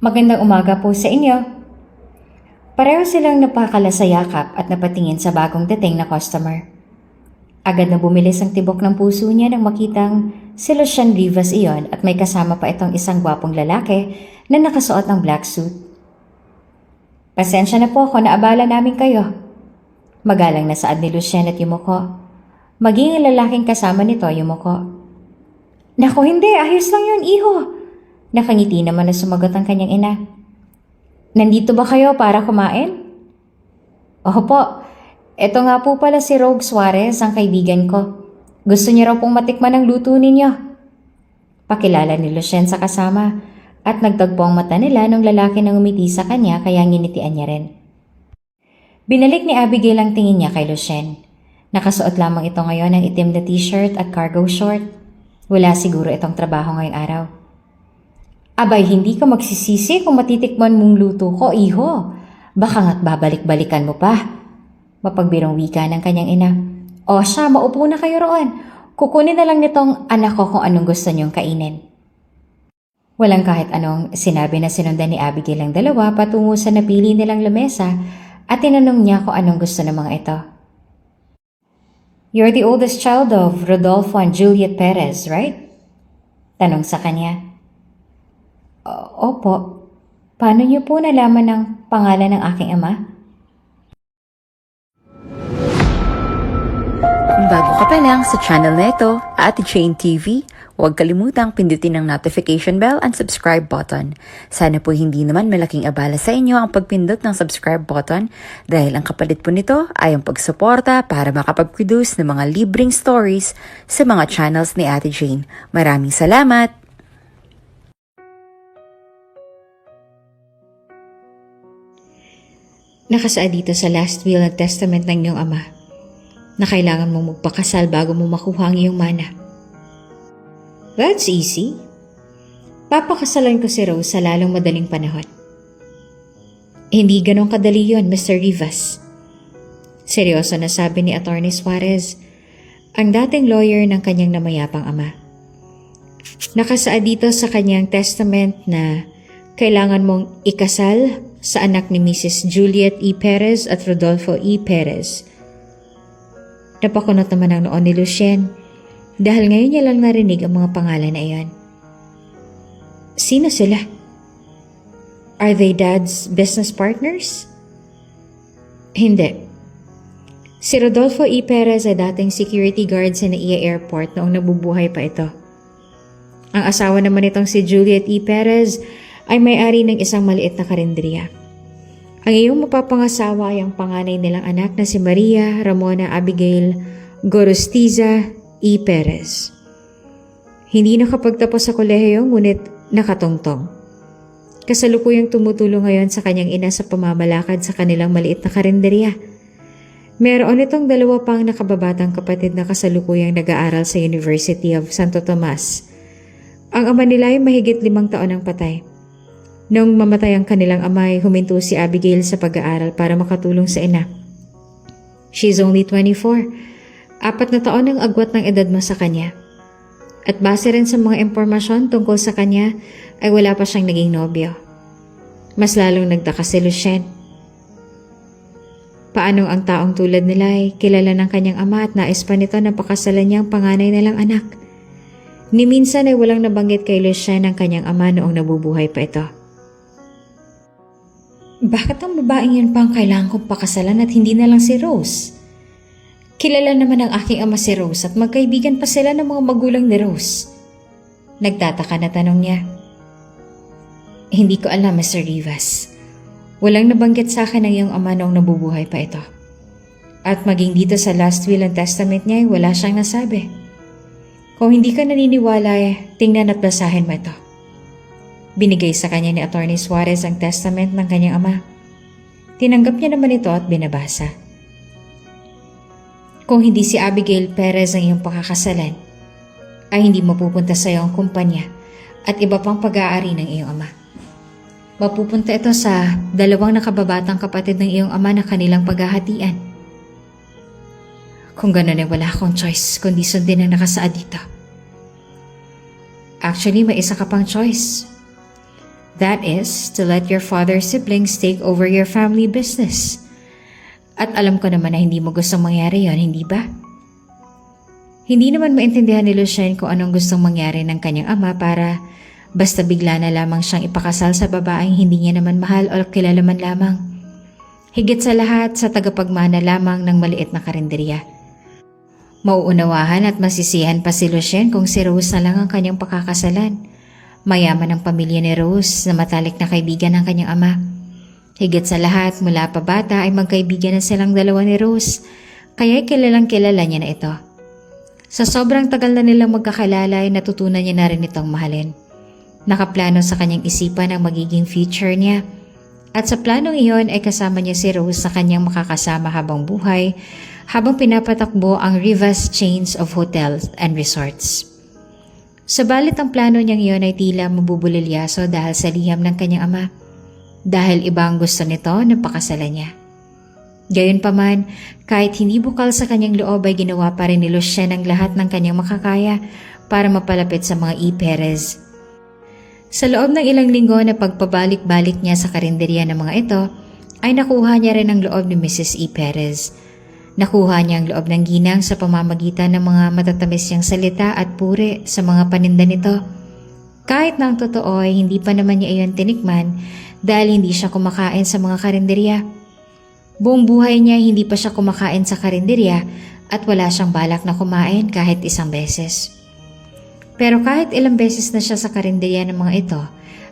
Magandang umaga po sa inyo. Pareho silang napakala sa yakap at napatingin sa bagong dating na customer. Agad na bumilis ang tibok ng puso niya nang makitang si Lucian Rivas iyon at may kasama pa itong isang gwapong lalaki na nakasuot ng black suit. Pasensya na po kung naabala namin kayo. Magalang na saad ni Lucian at yumuko. Maging ang lalaking kasama nito yumuko. Naku hindi, ayos lang yun iho. Nakangiti naman na sumagot ang kanyang ina. Nandito ba kayo para kumain? Opo, eto nga po pala si Rogue Suarez, ang kaibigan ko. Gusto niya raw pong matikman ang luto ninyo. Pakilala ni Lucien sa kasama at nagtagpo ang mata nila nung lalaki na umiti sa kanya kaya nginitian niya rin. Binalik ni Abigail ang tingin niya kay Lucien. Nakasuot lamang ito ngayon ng itim na t-shirt at cargo short. Wala siguro itong trabaho ngayong araw. Abay, hindi ka magsisisi kung matitikman mong luto ko, iho. Baka nga't babalik-balikan mo pa. Mapagbirong wika ng kanyang ina. O siya, maupo na kayo roon. Kukunin na lang nitong anak ko kung anong gusto niyong kainin. Walang kahit anong sinabi na sinundan ni Abigail ang dalawa patungo sa napili nilang lamesa at tinanong niya kung anong gusto ng mga ito. You're the oldest child of Rodolfo and Juliet Perez, right? Tanong sa kanya. Opo. Paano niyo po nalaman ang pangalan ng aking ama? Kung bago ka pa lang sa channel na ito, Ate Jane TV, huwag kalimutang pindutin ang notification bell and subscribe button. Sana po hindi naman malaking abala sa inyo ang pagpindot ng subscribe button dahil ang kapalit po nito ay ang pagsuporta para makapag-produce ng mga libreng stories sa mga channels ni Ate Jane. Maraming salamat! Nakasaad dito sa last will at testament ng iyong ama na kailangan mong magpakasal bago mo makuha ang iyong mana. That's easy. Papakasalan ko si Rose sa lalong madaling panahon. Hindi ganong kadali yon, Mr. Rivas. Seryoso na sabi ni Atty. Suarez, ang dating lawyer ng kanyang namayapang ama. Nakasaad dito sa kanyang testament na kailangan mong ikasal sa anak ni Mrs. Juliet E. Perez at Rodolfo E. Perez. Napakunot naman ang noon ni Lucien dahil ngayon niya lang narinig ang mga pangalan na iyon. Sino sila? Are they Dad's business partners? Hindi. Si Rodolfo E. Perez ay dating security guard sa NAIA Airport noong nabubuhay pa ito. Ang asawa naman itong si Juliet E. Perez ay may-ari ng isang maliit na karinderiya. Ang iyong mapapangasawa ay ang panganay nilang anak na si Maria Ramona Abigail Gorostiza E. Perez. Hindi nakapagtapos sa kolehiyo ngunit nakatongtong. Kasalukuyang tumutulong ngayon sa kanyang ina sa pamamalakad sa kanilang maliit na karinderiya. Meron itong dalawa pang nakababatang kapatid na kasalukuyang nag-aaral sa University of Santo Tomas. Ang ama nila ay mahigit 5 taon ang patay. Noong mamatay ang kanilang ama ay huminto si Abigail sa pag-aaral para makatulong sa ina. She's only 24. 4 na taon ang agwat ng edad mo sa kanya. At base rin sa mga impormasyon tungkol sa kanya ay wala pa siyang naging nobyo. Mas lalong nagtaka si Lucien. Paanong ang taong tulad nila ay kilala ng kanyang ama at nais pa nito na pakasalan niya ang panganay nilang anak. Ni minsan ay walang nabanggit kay Lucien ang kanyang ama noong nabubuhay pa ito. Bakit ang babaeng yun pa ang kailangan kong pakasalan at hindi na lang si Rose? Kilala naman ang aking ama si Rose at magkaibigan pa sila ng mga magulang ni Rose. Nagtataka na tanong niya. Hindi ko alam, Mr. Rivas. Walang nabanggit sa akin ang iyong ama noong nabubuhay pa ito. At maging dito sa last will and testament niya ay wala siyang nasabi. Kung hindi ka naniniwala tingnan at basahin mo ito. Binigay sa kanya ni Atty. Suarez ang testament ng kanyang ama. Tinanggap niya naman ito at binabasa. Kung hindi si Abigail Perez ang iyong pakakasalan, ay hindi mapupunta sa iyo ang kumpanya at iba pang pag-aari ng iyong ama. Mapupunta ito sa 2 nakababatang kapatid ng iyong ama na kanilang paghahatian. Kung gano'n ay wala akong choice kundi sundin ang nakasaad dito. Actually, may isa ka pang choice. That is, to let your father's siblings take over your family business. At alam ko naman na hindi mo gustong mangyari yon, hindi ba? Hindi naman maintindihan ni Lucien kung anong gustong mangyari ng kanyang ama para basta bigla na lamang siyang ipakasal sa babaeng hindi niya naman mahal o kilala man lamang. Higit sa lahat sa tagapagmana lamang ng maliit na karinderya. Mauunawahan at masisihan pa si Lucien kung si Rose na lang ang kanyang pakakasalan. Mayaman ang pamilya ni Rose na matalik na kaibigan ng kanyang ama. Higit sa lahat, mula pa bata ay magkaibigan na silang dalawa ni Rose, kaya'y kilalang kilala niya na ito. Sa sobrang tagal na nilang magkakilala ay natutunan niya na rin itong mahalin. Nakaplano sa kanyang isipan ang magiging future niya. At sa planong iyon ay kasama niya si Rose sa kanyang makakasama habang buhay, habang pinapatakbo ang Rivas chains of hotels and resorts. Sabalit ang plano niyang iyon ay tila mabubulilyaso dahil sa liham ng kanyang ama, dahil iba ang gusto nito na pakasalan niya. Gayunpaman, kahit hindi bukal sa kanyang loob ay ginawa pa rin ni Lucien ang lahat ng kanyang makakaya para mapalapit sa mga E. Perez. Sa loob ng ilang linggo na pagpabalik-balik niya sa karinderya ng mga ito, ay nakuha niya rin ang loob ni Mrs. E. Perez. Nakuha niya ang loob ng ginang sa pamamagitan ng mga matatamis niyang salita at puri sa mga paninda nito. Kahit na ang totoo ay hindi pa naman niya iyon tinikman dahil hindi siya kumakain sa mga karinderya. Buong buhay niya hindi pa siya kumakain sa karinderya at wala siyang balak na kumain kahit isang beses. Pero kahit ilang beses na siya sa karinderya ng mga ito,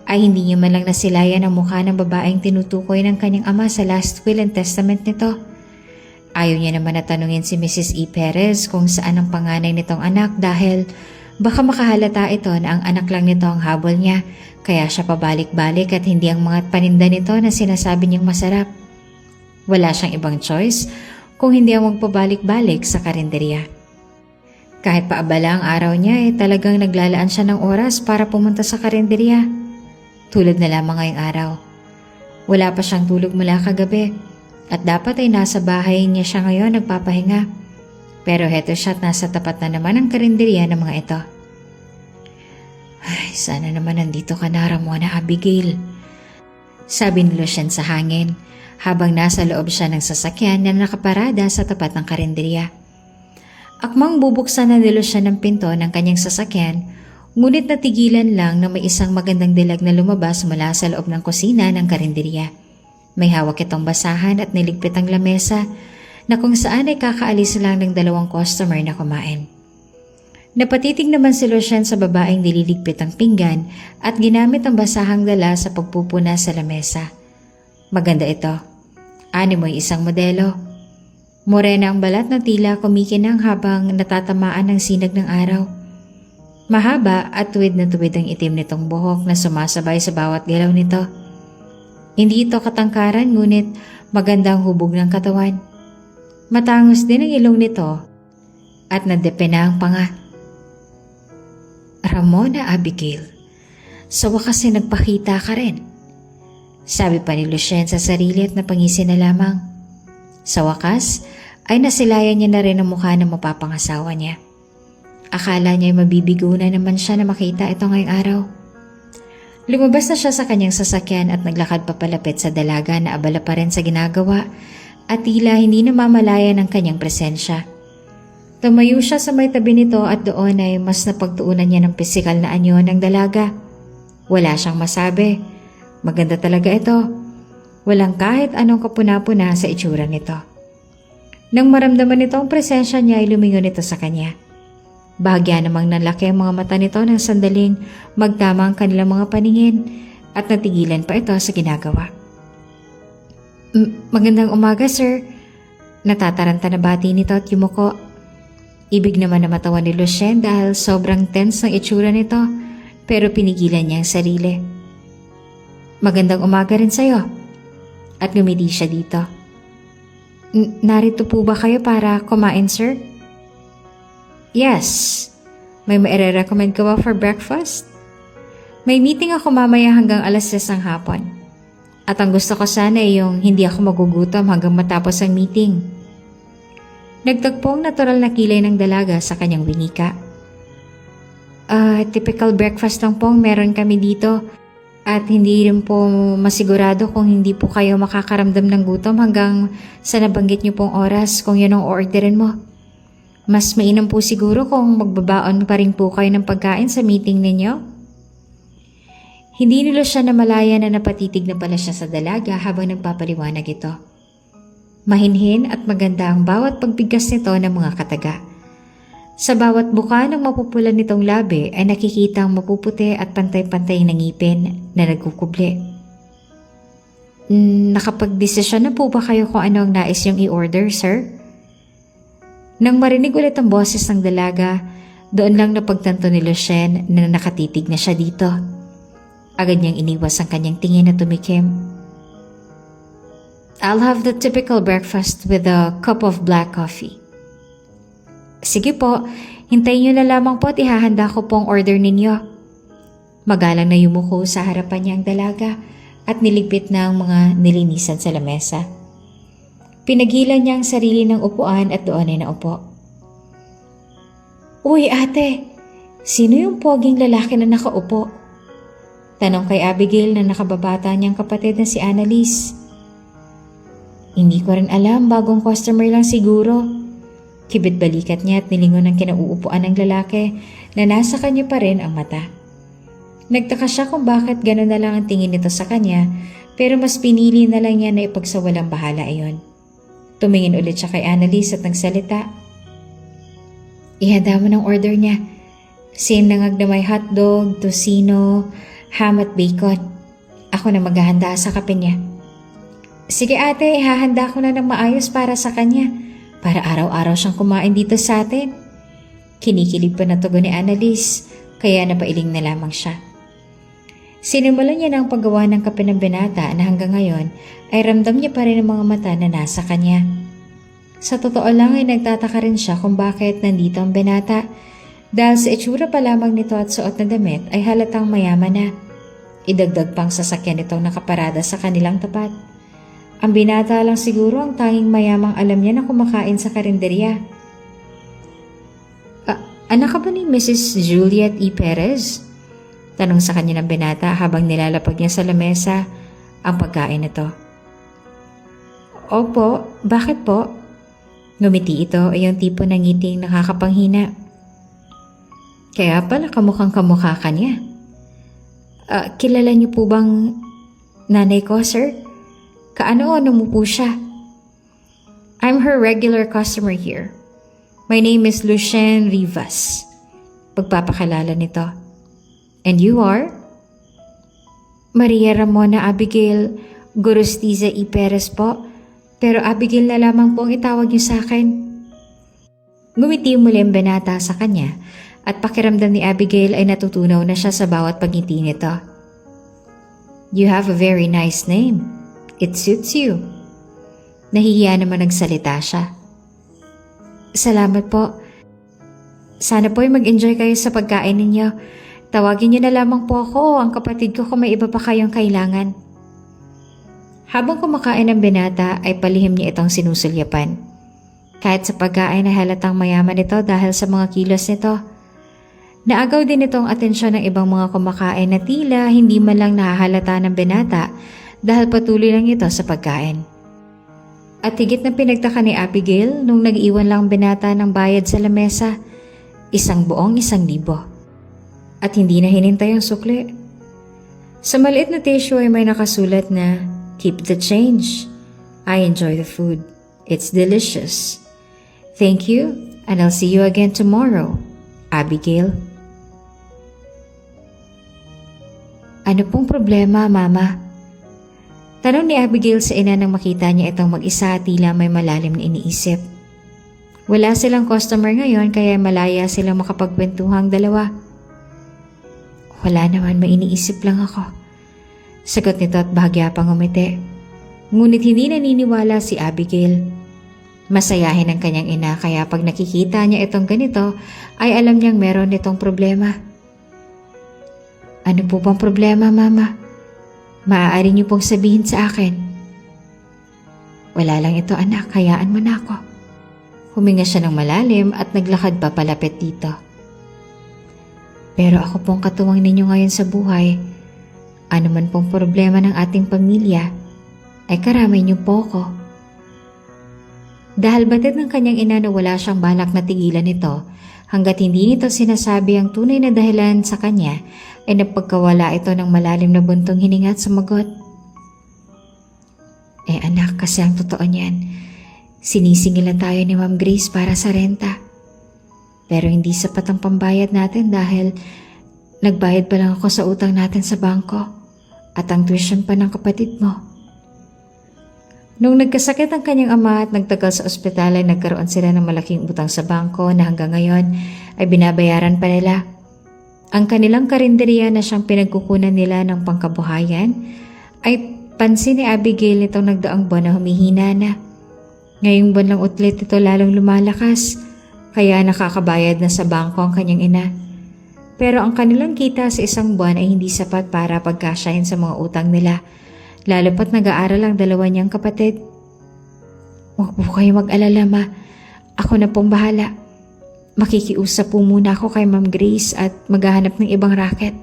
ay hindi niya man lang nasilayan ang mukha ng babaeng tinutukoy ng kanyang ama sa last will and testament nito. Ayaw niya naman na tanungin si Mrs. E. Perez kung saan ang panganay nitong anak dahil baka makahalata ito na ang anak lang nito ang habol niya, kaya siya pabalik-balik at hindi ang mga paninda nito na sinasabi niyang masarap. Wala siyang ibang choice kung hindi ang magpabalik-balik sa karinderya. Kahit paabala ang araw niya talagang naglalaan siya ng oras para pumunta sa karinderya. Tulad na lamang ngayong araw. Wala pa siyang tulog mula kagabi. At dapat ay nasa bahay niya siya ngayon nagpapahinga. Pero heto siya't nasa tapat na naman ang karinderya ng mga ito. Ay, sana naman nandito ka na, Ramona Abigail. Sabi ni Lucien sa hangin habang nasa loob siya ng sasakyan na nakaparada sa tapat ng karinderya. Akmang bubuksan na ni Lucien ng pinto ng kanyang sasakyan, ngunit natigilan lang na may isang magandang dilag na lumabas mula sa loob ng kusina ng karinderya. May hawak itong basahan at niligpit ang lamesa na kung saan ay kakaalis lang ng dalawang customer na kumain. Napatitig naman si Lucien sa babaeng nililigpit ang pinggan at ginamit ang basahang dala sa pagpupuna sa lamesa. Maganda ito. Animoy isang modelo. Morena ang balat na tila kumikinang habang natatamaan ng sinag ng araw. Mahaba at tuwid na tuwid ang itim nitong buhok na sumasabay sa bawat galaw nito. Hindi ito katangkaran ngunit magandang hubog ng katawan. Matangos din ang ilong nito at nadepena ang panga. Ramona Abigail, sa wakas ay nagpakita ka rin. Sabi pa ni Lucien sa sarili at napangisi na lamang. Sa wakas ay nasilayan niya na rin ang mukha ng mapapangasawa niya. Akala niya ay mabibigo na naman siya na makita ito ngayong araw. Lumabas na siya sa kanyang sasakyan at naglakad papalapit sa dalaga na abala pa rin sa ginagawa at tila hindi namamalaya ng kanyang presensya. Tumayo siya sa may tabi nito at doon ay mas napagtuunan niya ng pisikal na anyo ng dalaga. Wala siyang masabi. Maganda talaga ito. Walang kahit anong kapuna-puna sa itsura nito. Nang maramdaman nito ang presensya niya ay lumingon ito sa kanya. Bahagya namang nalaki ang mga mata nito ng sandaling magtama ang kanilang mga paningin at natigilan pa ito sa ginagawa. Magandang umaga, sir. Natataranta na bati nito at yumuko. Ibig naman na matawan ni Lucien dahil sobrang tense ng itsura nito pero pinigilan niya ang sarili. Magandang umaga rin sa'yo. At ngumiti siya dito. Narito po ba kayo para kumain, sir? Yes. May maire-recommend ka ba for breakfast? May meeting ako mamaya hanggang 6:00 ng hapon. At ang gusto ko sana ay yung hindi ako magugutom hanggang matapos ang meeting. Nagtagpo ang natural na kilay ng dalaga sa kanyang winika. Typical breakfast lang pong meron kami dito. At hindi rin po masigurado kung hindi po kayo makakaramdam ng gutom hanggang sa nabanggit niyo pong oras kung yun ang orderin mo. Mas mainam po siguro kung magbabaon pa rin po kayo ng pagkain sa meeting ninyo. Hindi nila siya namalaya na napatitig na pala siya sa dalaga habang nagpapaliwanag ito. Mahinhin at maganda ang bawat pagbigkas nito ng mga kataga. Sa bawat buka ng mapupulan nitong labi ay nakikita ang mapuputi at pantay-pantay na ngipin na nagkukubli. Nakapagdesisyon na po ba kayo kung ano ang nais yung i-order, sir? Nang marinig ulit ang boses ng dalaga, doon lang napagtanto ni Lucien na nakatitig na siya dito. Agad niyang iniwas ang kanyang tingin na tumikim. I'll have the typical breakfast with a cup of black coffee. Sige po, hintayin niyo na lamang po at ihahanda ko pong order ninyo. Magalang na yumuko sa harapan niya ang dalaga at niligpit na ang mga nilinisan sa lamesa. Pinagilan niya ang sarili ng upuan at doon ay naupo. Uy ate, sino yung poging lalaki na nakaupo? Tanong kay Abigail na nakababata niyang kapatid na si Annalise. Hindi ko rin alam, bagong customer lang siguro. Kibit balikat niya at nilingon ng kinauupuan ng lalaki na nasa kanya pa rin ang mata. Nagtaka siya kung bakit gano'n na lang ang tingin nito sa kanya pero mas pinili na lang niya na ipagsawalang bahala ayon. Tumingin ulit siya kay Annalise at nagsalita. Ihanda mo ng order niya. Sinangag na may hotdog, tocino, ham at bacon. Ako na maghahanda sa kape niya. Sige ate, ihahanda ko na ng maayos para sa kanya. Para araw-araw siyang kumain dito sa atin. Kinikilig pa na tugon ni Annalise, kaya napailing na lamang siya. Sinimulan niya ng paggawa ng kape ng binata na hanggang ngayon ay ramdam niya pa rin ang mga mata na nasa kanya. Sa totoo lang ay nagtataka rin siya kung bakit nandito ang binata dahil sa itsura pa lamang nito at suot na damit ay halatang mayaman na. Idagdag pang sasakyan itong nakaparada sa kanilang tapat. Ang binata lang siguro ang tanging mayamang alam niya na kumakain sa karinderya. Anak ka ba ni Mrs. Juliet E. Perez? Tanong sa kanya ng binata habang nilalapag niya sa lamesa ang pagkain nito. Opo, bakit po? Ngumiti ito ay yung tipo ng ngiting nakakapanghina. Kaya pala kamukhang kamukha ka niya. Kilala niyo po bang nanay ko, sir? Kaano-ano mo po siya? I'm her regular customer here. My name is Lucien Rivas. Pagpapakilala nito. And you are? Maria Ramona Abigail Gorostiza E. Perez po. Pero Abigail na lamang po ang itawag niyo sa akin. Ngumiti muli ang binata sa kanya at pakiramdam ni Abigail ay natutunaw na siya sa bawat pagngiti nito. You have a very nice name. It suits you. Nahihiya naman nagsalita siya. Salamat po. Sana po ay mag-enjoy kayo sa pagkain ninyo. Tawagin niyo na lamang po ako, ang kapatid ko kung may iba pa kayong kailangan. Habang kumakain ang binata ay palihim niya itong sinusulyapan. Kahit sa pagkain ay halatang mayaman ito dahil sa mga kilos nito. Naagaw din itong atensyon ng ibang mga kumakain na tila hindi man lang nahahalata ng binata dahil patuloy lang ito sa pagkain. At higit na pinagtaka ni Abigail nung nag-iwan lang binata ng bayad sa lamesa, 1,000 At hindi na hinintay ang sukli. Sa maliit na tissue ay may nakasulat na, Keep the change. I enjoy the food. It's delicious. Thank you and I'll see you again tomorrow, Abigail. Ano pong problema, Mama? Tanong ni Abigail sa ina nang makita niya itong mag-isa tila may malalim na iniisip. Wala silang customer ngayon kaya malaya silang makapagkwentuhang dalawa. Wala naman, may iniisip lang ako. Sagot nito at bahagya pang umiti. Ngunit hindi naniniwala si Abigail. Masayahin ang kanyang ina kaya pag nakikita niya itong ganito ay alam niyang meron nitong problema. Ano po bang problema, Mama? Maaari niyo pong sabihin sa akin. Wala lang ito anak, hayaan mo na ako. Huminga siya ng malalim at naglakad pa palapit dito. Pero ako pong katuwang ninyo ngayon sa buhay Ano man pong problema ng ating pamilya, ay karamay niyo po ko. Dahil batid ng kanyang ina na wala siyang balak na tigilan ito, hanggat hindi nito sinasabi ang tunay na dahilan sa kanya, ay napagkawala ito ng malalim na buntong hininga at sumagot. Anak, kasi ang totoo niyan, sinisingilan tayo ni Ma'am Grace para sa renta. Pero hindi sapat ang pambayad natin dahil nagbayad pa lang ako sa utang natin sa bangko at ang tuition pa ng kapatid mo. Nung nagkasakit ang kanyang ama at nagtagal sa ospital ay nagkaroon sila ng malaking utang sa bangko na hanggang ngayon ay binabayaran pa nila. Ang kanilang karinderya na siyang pinagkukunan nila ng pangkabuhayan ay pansin ni Abigail nitong nagdaang buwan na humihina na. Ngayong buwan lang utlit ito lalong lumalakas, kaya nakakabayad na sa bangko ang kanyang ina. Pero ang kanilang kita sa isang buwan ay hindi sapat para pagkasyahin sa mga utang nila, lalo pat nag-aaral ang dalawa niyang kapatid. Huwag po kayo mag-alala, Ma. Ako na pong bahala. Makikiusap po muna ako kay Ma'am Grace at maghahanap ng ibang racket.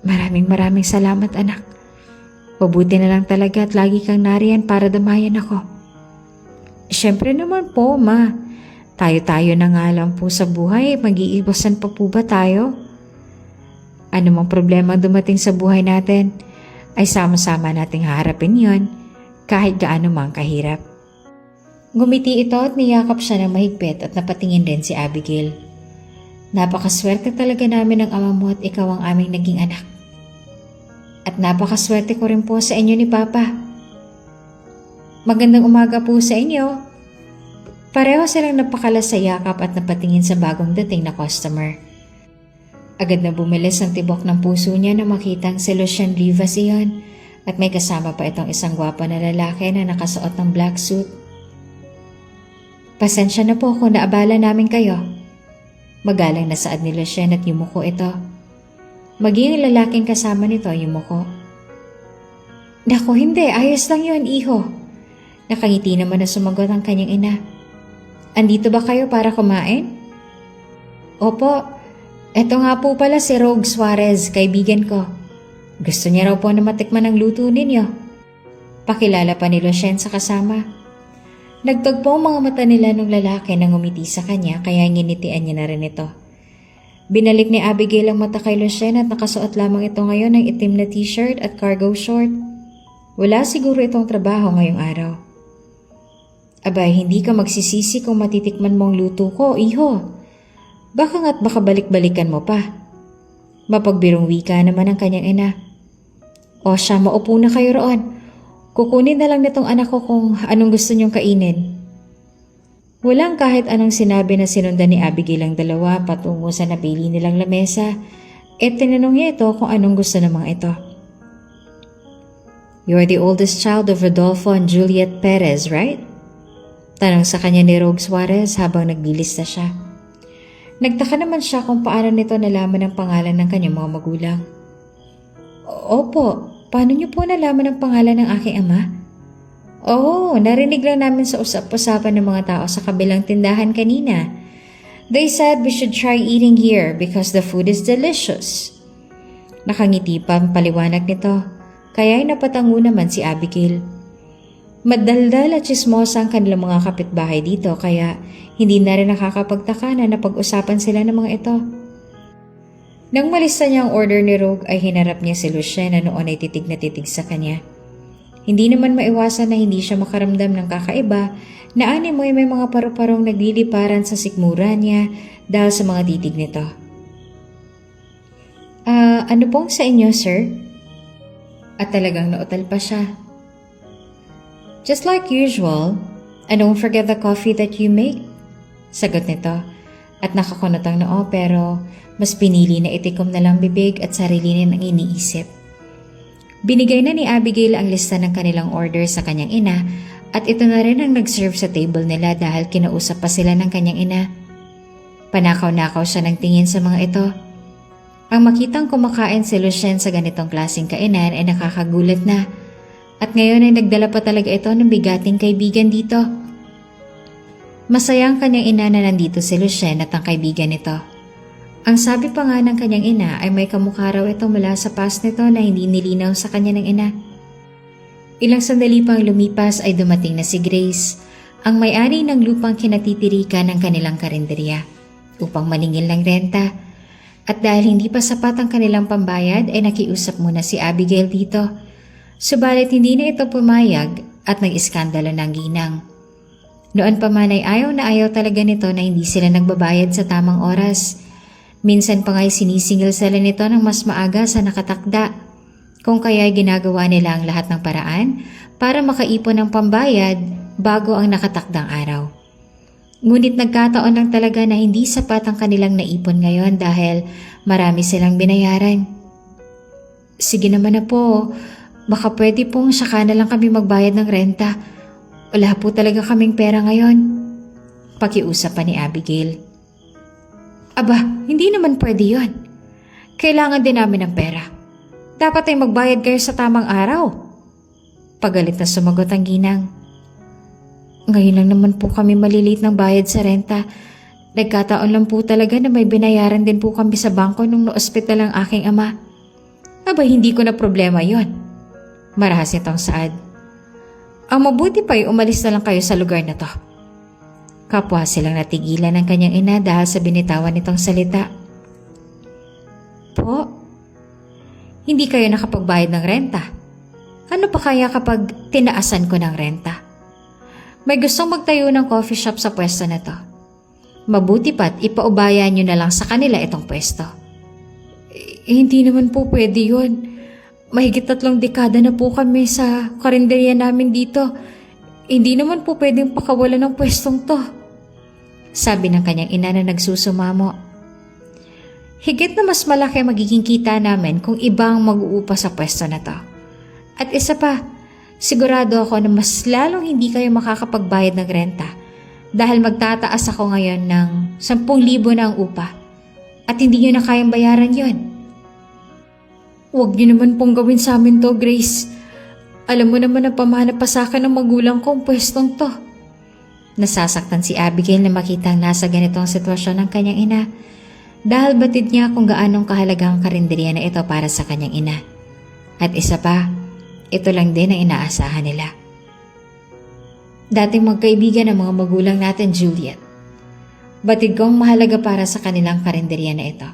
Maraming salamat, anak. Mabuti na lang talaga at lagi kang nariyan para damayan ako. Siyempre naman po, Ma. Tayo-tayo na nga lang po sa buhay. Mag-iiwasan pa po ba tayo? Ano mang problema dumating sa buhay natin, ay sama-sama nating haharapin yon kahit gaano mang kahirap. Ngumiti ito at niyakap siya ng mahigpit at napatingin din si Abigail. Napakaswerte talaga namin ng ama mo at ikaw ang aming naging anak. At napakaswerte ko rin po sa inyo ni Papa. Magandang umaga po sa inyo. Pareho silang napakalas sa yakap at napatingin sa bagong dating na customer. Agad na bumilis ang tibok ng puso niya na makitang si Lucien Rivas iyon at may kasama pa itong isang gwapa na lalaki na nakasuot ng black suit. Pasensya na po kung naabala namin kayo. Magalang na saad ni Lucien at yumuko ito. Maging lalaking kasama nito yumuko. Naku, hindi. Ayos lang yun, iho. Nakangiti naman na sumagot ang kanyang ina. Andito ba kayo para kumain? Opo. Eto nga po pala si Rogue Suarez, kaibigan ko. Gusto niya raw po na matikman ang luto ninyo. Pakilala pa ni Lucien sa kasama. Nagtagpo ang mga mata nila ng lalaki na ngumiti sa kanya kaya nginitian niya na rin ito. Binalik ni Abigail ang mata kay Lucien at nakasuot lamang ito ngayon ng itim na t-shirt at cargo short. Wala siguro itong trabaho ngayong araw. Abay, hindi ka magsisisi kung matitikman mo ang luto ko, iho. Baka nga't baka balik-balikan mo pa. Mapagbirong wika naman ang kanyang ina. O siya, maupo na kayo roon. Kukunin na lang nitong anak ko kung anong gusto niyong kainin. Walang kahit anong sinabi na sinundan ni Abigail ang dalawa patungo sa napili nilang lamesa at tinanong niya ito kung anong gusto ng mga ito. You're the oldest child of Rodolfo and Juliet Perez, right? Tanong sa kanya ni Rogue Suarez habang naglilista siya. Nagtaka naman siya kung paano nito nalaman ang pangalan ng kanyang mga magulang. Opo, paano niyo po nalaman ang pangalan ng aking ama? Oo, narinig lang namin sa usap-usapan ng mga tao sa kabilang tindahan kanina. They said we should try eating here because the food is delicious. Nakangiti pa ang paliwanag nito, kaya ay napatango naman si Abigail. Madaldal at chismosa ang kanilang mga kapitbahay dito kaya hindi na rin nakakapagtaka na napag-usapan sila ng mga ito. Nang malista niya ang order ni Rogue ay hinarap niya si Lucien na noon ay titig na titig sa kanya. Hindi naman maiwasan na hindi siya makaramdam ng kakaiba na animoy may mga paru-parong nagliliparan sa sikmura niya dahil sa mga titig nito. Ano pong sa inyo, sir? At talagang nautal pa siya. Just like usual, and don't forget the coffee that you make. Sagot nito at nakakunotang noo pero mas pinili na itikom na lang bibig at sarilinin ang iniisip. Binigay na ni Abigail ang lista ng kanilang order sa kanyang ina at ito na rin ang nag-serve sa table nila dahil kinausap pa sila ng kanyang ina. Panakaw-nakaw siya ng tingin sa mga ito. Ang makitang kumakain si Lucien sa ganitong klaseng kainan ay nakakagulat na at ngayon ay nagdala pa talaga ito ng bigating kaibigan dito. Masaya ang kanyang ina na nandito si Lucien at ang kaibigan nito. Ang sabi pa nga ng kanyang ina ay may kamukha raw ito mula sa past nito na hindi nilinaw sa kanya ng ina. Ilang sandali pang lumipas ay dumating na si Grace, ang may-ari ng lupang kinatitirikan ng kanilang karinderya, upang maningil ng renta. At dahil hindi pa sapat ang kanilang pambayad ay nakiusap muna si Abigail dito. Subalit hindi na ito pumayag at nag-iskandalo ng ginang. Noon pa man ay ayaw na ayaw talaga nito na hindi sila nagbabayad sa tamang oras. Minsan pa nga'y sinisingil sila nito ng mas maaga sa nakatakda. Kung kaya ginagawa nila ang lahat ng paraan para makaipon ng pambayad bago ang nakatakdang araw. Ngunit nagkataon lang talaga na hindi sapat ang kanilang naipon ngayon dahil marami silang binayaran. Sige naman na po, baka pwede pong saka na lang kami magbayad ng renta. Wala po talaga kaming pera ngayon. Pakiusap pa ni Abigail. Aba, hindi naman pwede yon. Kailangan din namin ng pera. Dapat ay magbayad kayo sa tamang araw. Pagalit na sumagot ang ginang. Ngayon lang naman po kami maliliit ng bayad sa renta. Nagkataon lang po talaga na may binayaran din po kami sa bangko nung na-ospital ang aking ama. Aba, hindi ko na problema yon. Marahas nitong Saad. Ang mabuti pa ay umalis na lang kayo sa lugar na to. Kapwa silang natigilan ng kanyang ina dahil sa binitawan nitong salita. Po, hindi kayo nakapagbayad ng renta. Ano pa kaya kapag tinaasan ko ng renta? May gustong magtayo ng coffee shop sa pwesto na to. Mabuti pa't ipaubayan nyo na lang sa kanila itong pwesto. Hindi naman po pwede yun. Mahigit 3 dekada na po kami sa karinderya namin dito. Hindi naman po pwedeng pakawalan ng pwestong to. Sabi ng kanyang ina na nagsusumamo. Higit na mas malaki magiging kita namin kung ibang mag-uupa sa pwesto na to. At isa pa, sigurado ako na mas lalong hindi kayo makakapagbayad ng renta dahil magtataas ako ngayon ng 10,000 na ang upa at hindi nyo na kayang bayaran yon. Huwag nyo naman pong gawin sa amin to, Grace. Alam mo naman na pamana pa sa akin ng magulang ko ang pwestong to. Nasasaktan si Abigail na makitang nasa ganitong sitwasyon ng kanyang ina dahil batid niya kung gaanong kahalagang karinderya na ito para sa kanyang ina. At isa pa, ito lang din ang inaasahan nila. Dating magkaibigan ang mga magulang natin, Juliet. Batid kong mahalaga para sa kanilang karinderya na ito.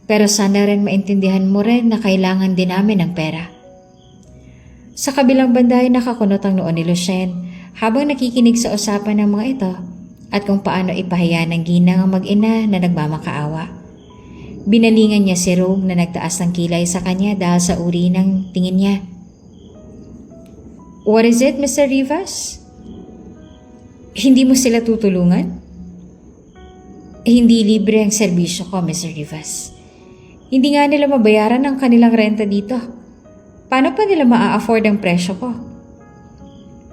Pero sana rin maintindihan mo rin na kailangan din namin ng pera. Sa kabilang banda ay nakakunot ang noon ni Lucien habang nakikinig sa usapan ng mga ito at kung paano ipahiya ng ginang ang mag-ina na nagmamakaawa. Binalingan niya si Rogue na nagtaas ng kilay sa kanya dahil sa uri ng tingin niya. What is it, Mr. Rivas? Hindi mo sila tutulungan? Hindi libre ang serbisyo ko, Mr. Rivas. Hindi nga nila mabayaran ang kanilang renta dito. Paano pa nila maa-afford ang presyo ko?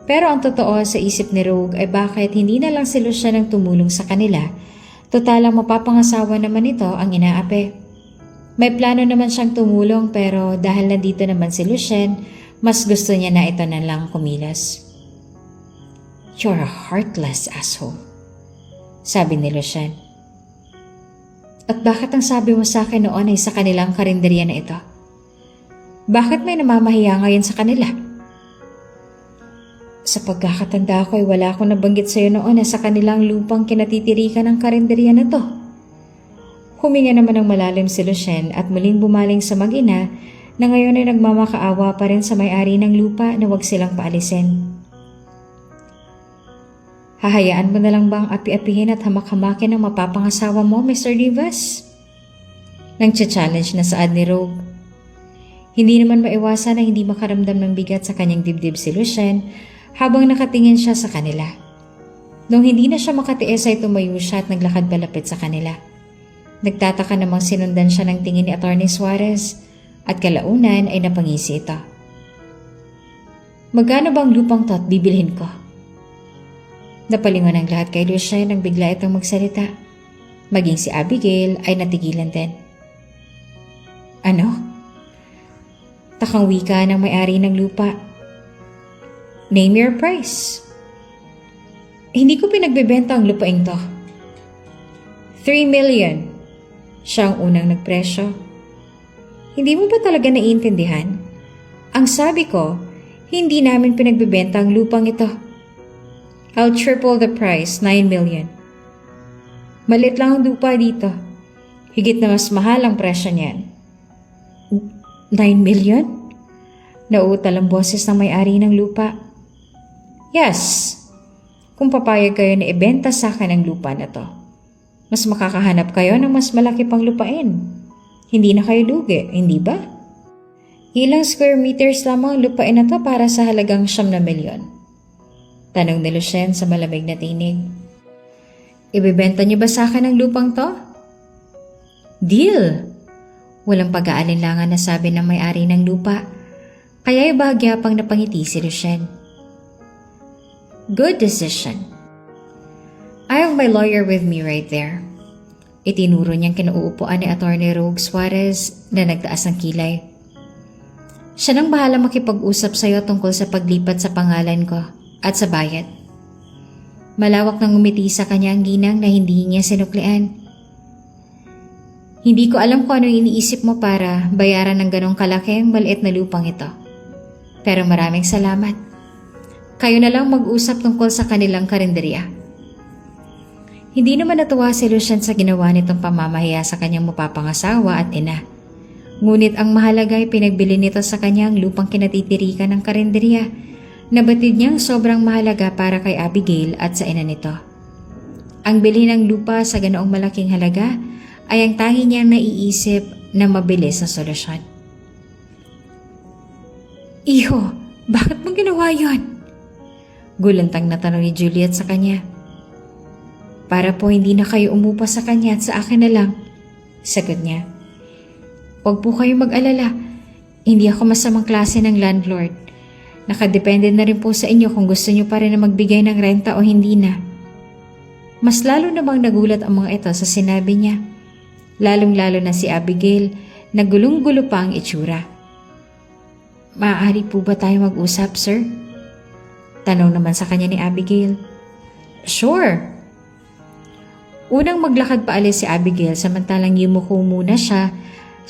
Pero ang totoo sa isip ni Rogue ay bakit hindi na lang si Lucien ang tumulong sa kanila. Total ang mapapangasawa naman ito ang inaapi. May plano naman siyang tumulong pero dahil nandito naman si Lucien, mas gusto niya na ito na lang kumilos. You're a heartless asshole, sabi ni Lucien. At bakit ang sabi mo sa akin noon ay sa kanilang karinderya na ito? Bakit may namamahiya ngayon sa kanila? Sa pagkakatanda ko ay wala akong nabanggit sa iyo noon na sa kanilang lupang kinatitirikan ng karinderya na to. Huminga naman ng malalim si Lucien at muling bumaling sa mag-ina na ngayon ay nagmamakaawa pa rin sa may-ari ng lupa na wag silang paalisin. Hahayaan mo na lang bang api-apihin at hamak-hamakin ang mapapangasawa mo, Mr. Rivas? Nang challenge na Saad ni Rogue. Hindi naman maiwasan na hindi makaramdam ng bigat sa kanyang dibdib si Lucien habang nakatingin siya sa kanila. Nung hindi na siya makatiis ay tumayo siya at naglakad palapit sa kanila. Nagtataka namang sinundan siya ng tingin ni Atty. Suarez at kalaunan ay napangisi ito. Magkano bang lupang to at bibilhin ko? Napalingon ang lahat kay Lucien nang bigla itong magsalita. Maging si Abigail ay natigilan din. Ano? Takang wika ng may-ari ng lupa. Name your price. Hindi ko pinagbebenta ang lupaing to. 3 million. Siya ang unang nagpresyo. Hindi mo ba talaga naiintindihan? Ang sabi ko, hindi namin pinagbebenta ang lupang ito. I'll triple the price, 9 million. Malit lang ang lupa dito. Higit na mas mahal ang presyo niyan. 9 million? Nauutal ang boses ng may-ari ng lupa. Yes, kung papayag kayo na ibenta sa akin ang lupa na to, mas makakahanap kayo ng mas malaki pang lupain. Hindi na kayo lugi, hindi ba? Ilang square meters lamang ang lupain na to para sa halagang 9 na milyon? Tanong ni Lucien sa malamig na tinig. Ibebenta niyo ba sa akin ang lupang to? Deal! Walang pag-aalinlangan na sabi ng may-ari ng lupa, kaya bahagya pang napangiti si Lucien. Good decision. I have my lawyer with me right there. Itinuro niyang kinauupuan ni Attorney Rogue Suarez na nagtaas ng kilay. Siya nang bahala makipag-usap sa iyo tungkol sa paglipat sa pangalan ko at sa bayad. Malawak nang umiti sa kanya ang ginang na hindi niya sinuklian. Hindi ko alam kung ano iniisip mo para bayaran ng ganong kalaki ang maliit na lupang ito. Pero maraming salamat. Kayo na lang mag-usap tungkol sa kanilang karinderya. Hindi naman natuwa si Lucien sa ginawa nitong pamamahiya sa kanyang mapapangasawa at ina. Ngunit ang mahalaga ay pinagbili nito sa kanyang lupang kinatitirikan ng karinderya na batid niyang sobrang mahalaga para kay Abigail at sa ina nito. Ang bili ng lupa sa ganoong malaking halaga ay ang tangi niyang naiisip na mabilis na solusyon. Iho, bakit mo ginawa yon? Gulantang na tanong ni Juliet sa kanya. Para po hindi na kayo umupa sa kanya at sa akin na lang, sagot niya. Huwag po kayo mag-alala, hindi ako masamang klase ng landlord. Nakadepende na rin po sa inyo kung gusto niyo pa rin na magbigay ng renta o hindi na. Mas lalo namang nagulat ang mga ito sa sinabi niya. Lalong-lalo na si Abigail na gulong-gulo pa ang itsura. Maaari po ba tayo mag-usap, sir? Tanong naman sa kanya ni Abigail. Sure. Unang maglakad paalis si Abigail samantalang yumuko muna siya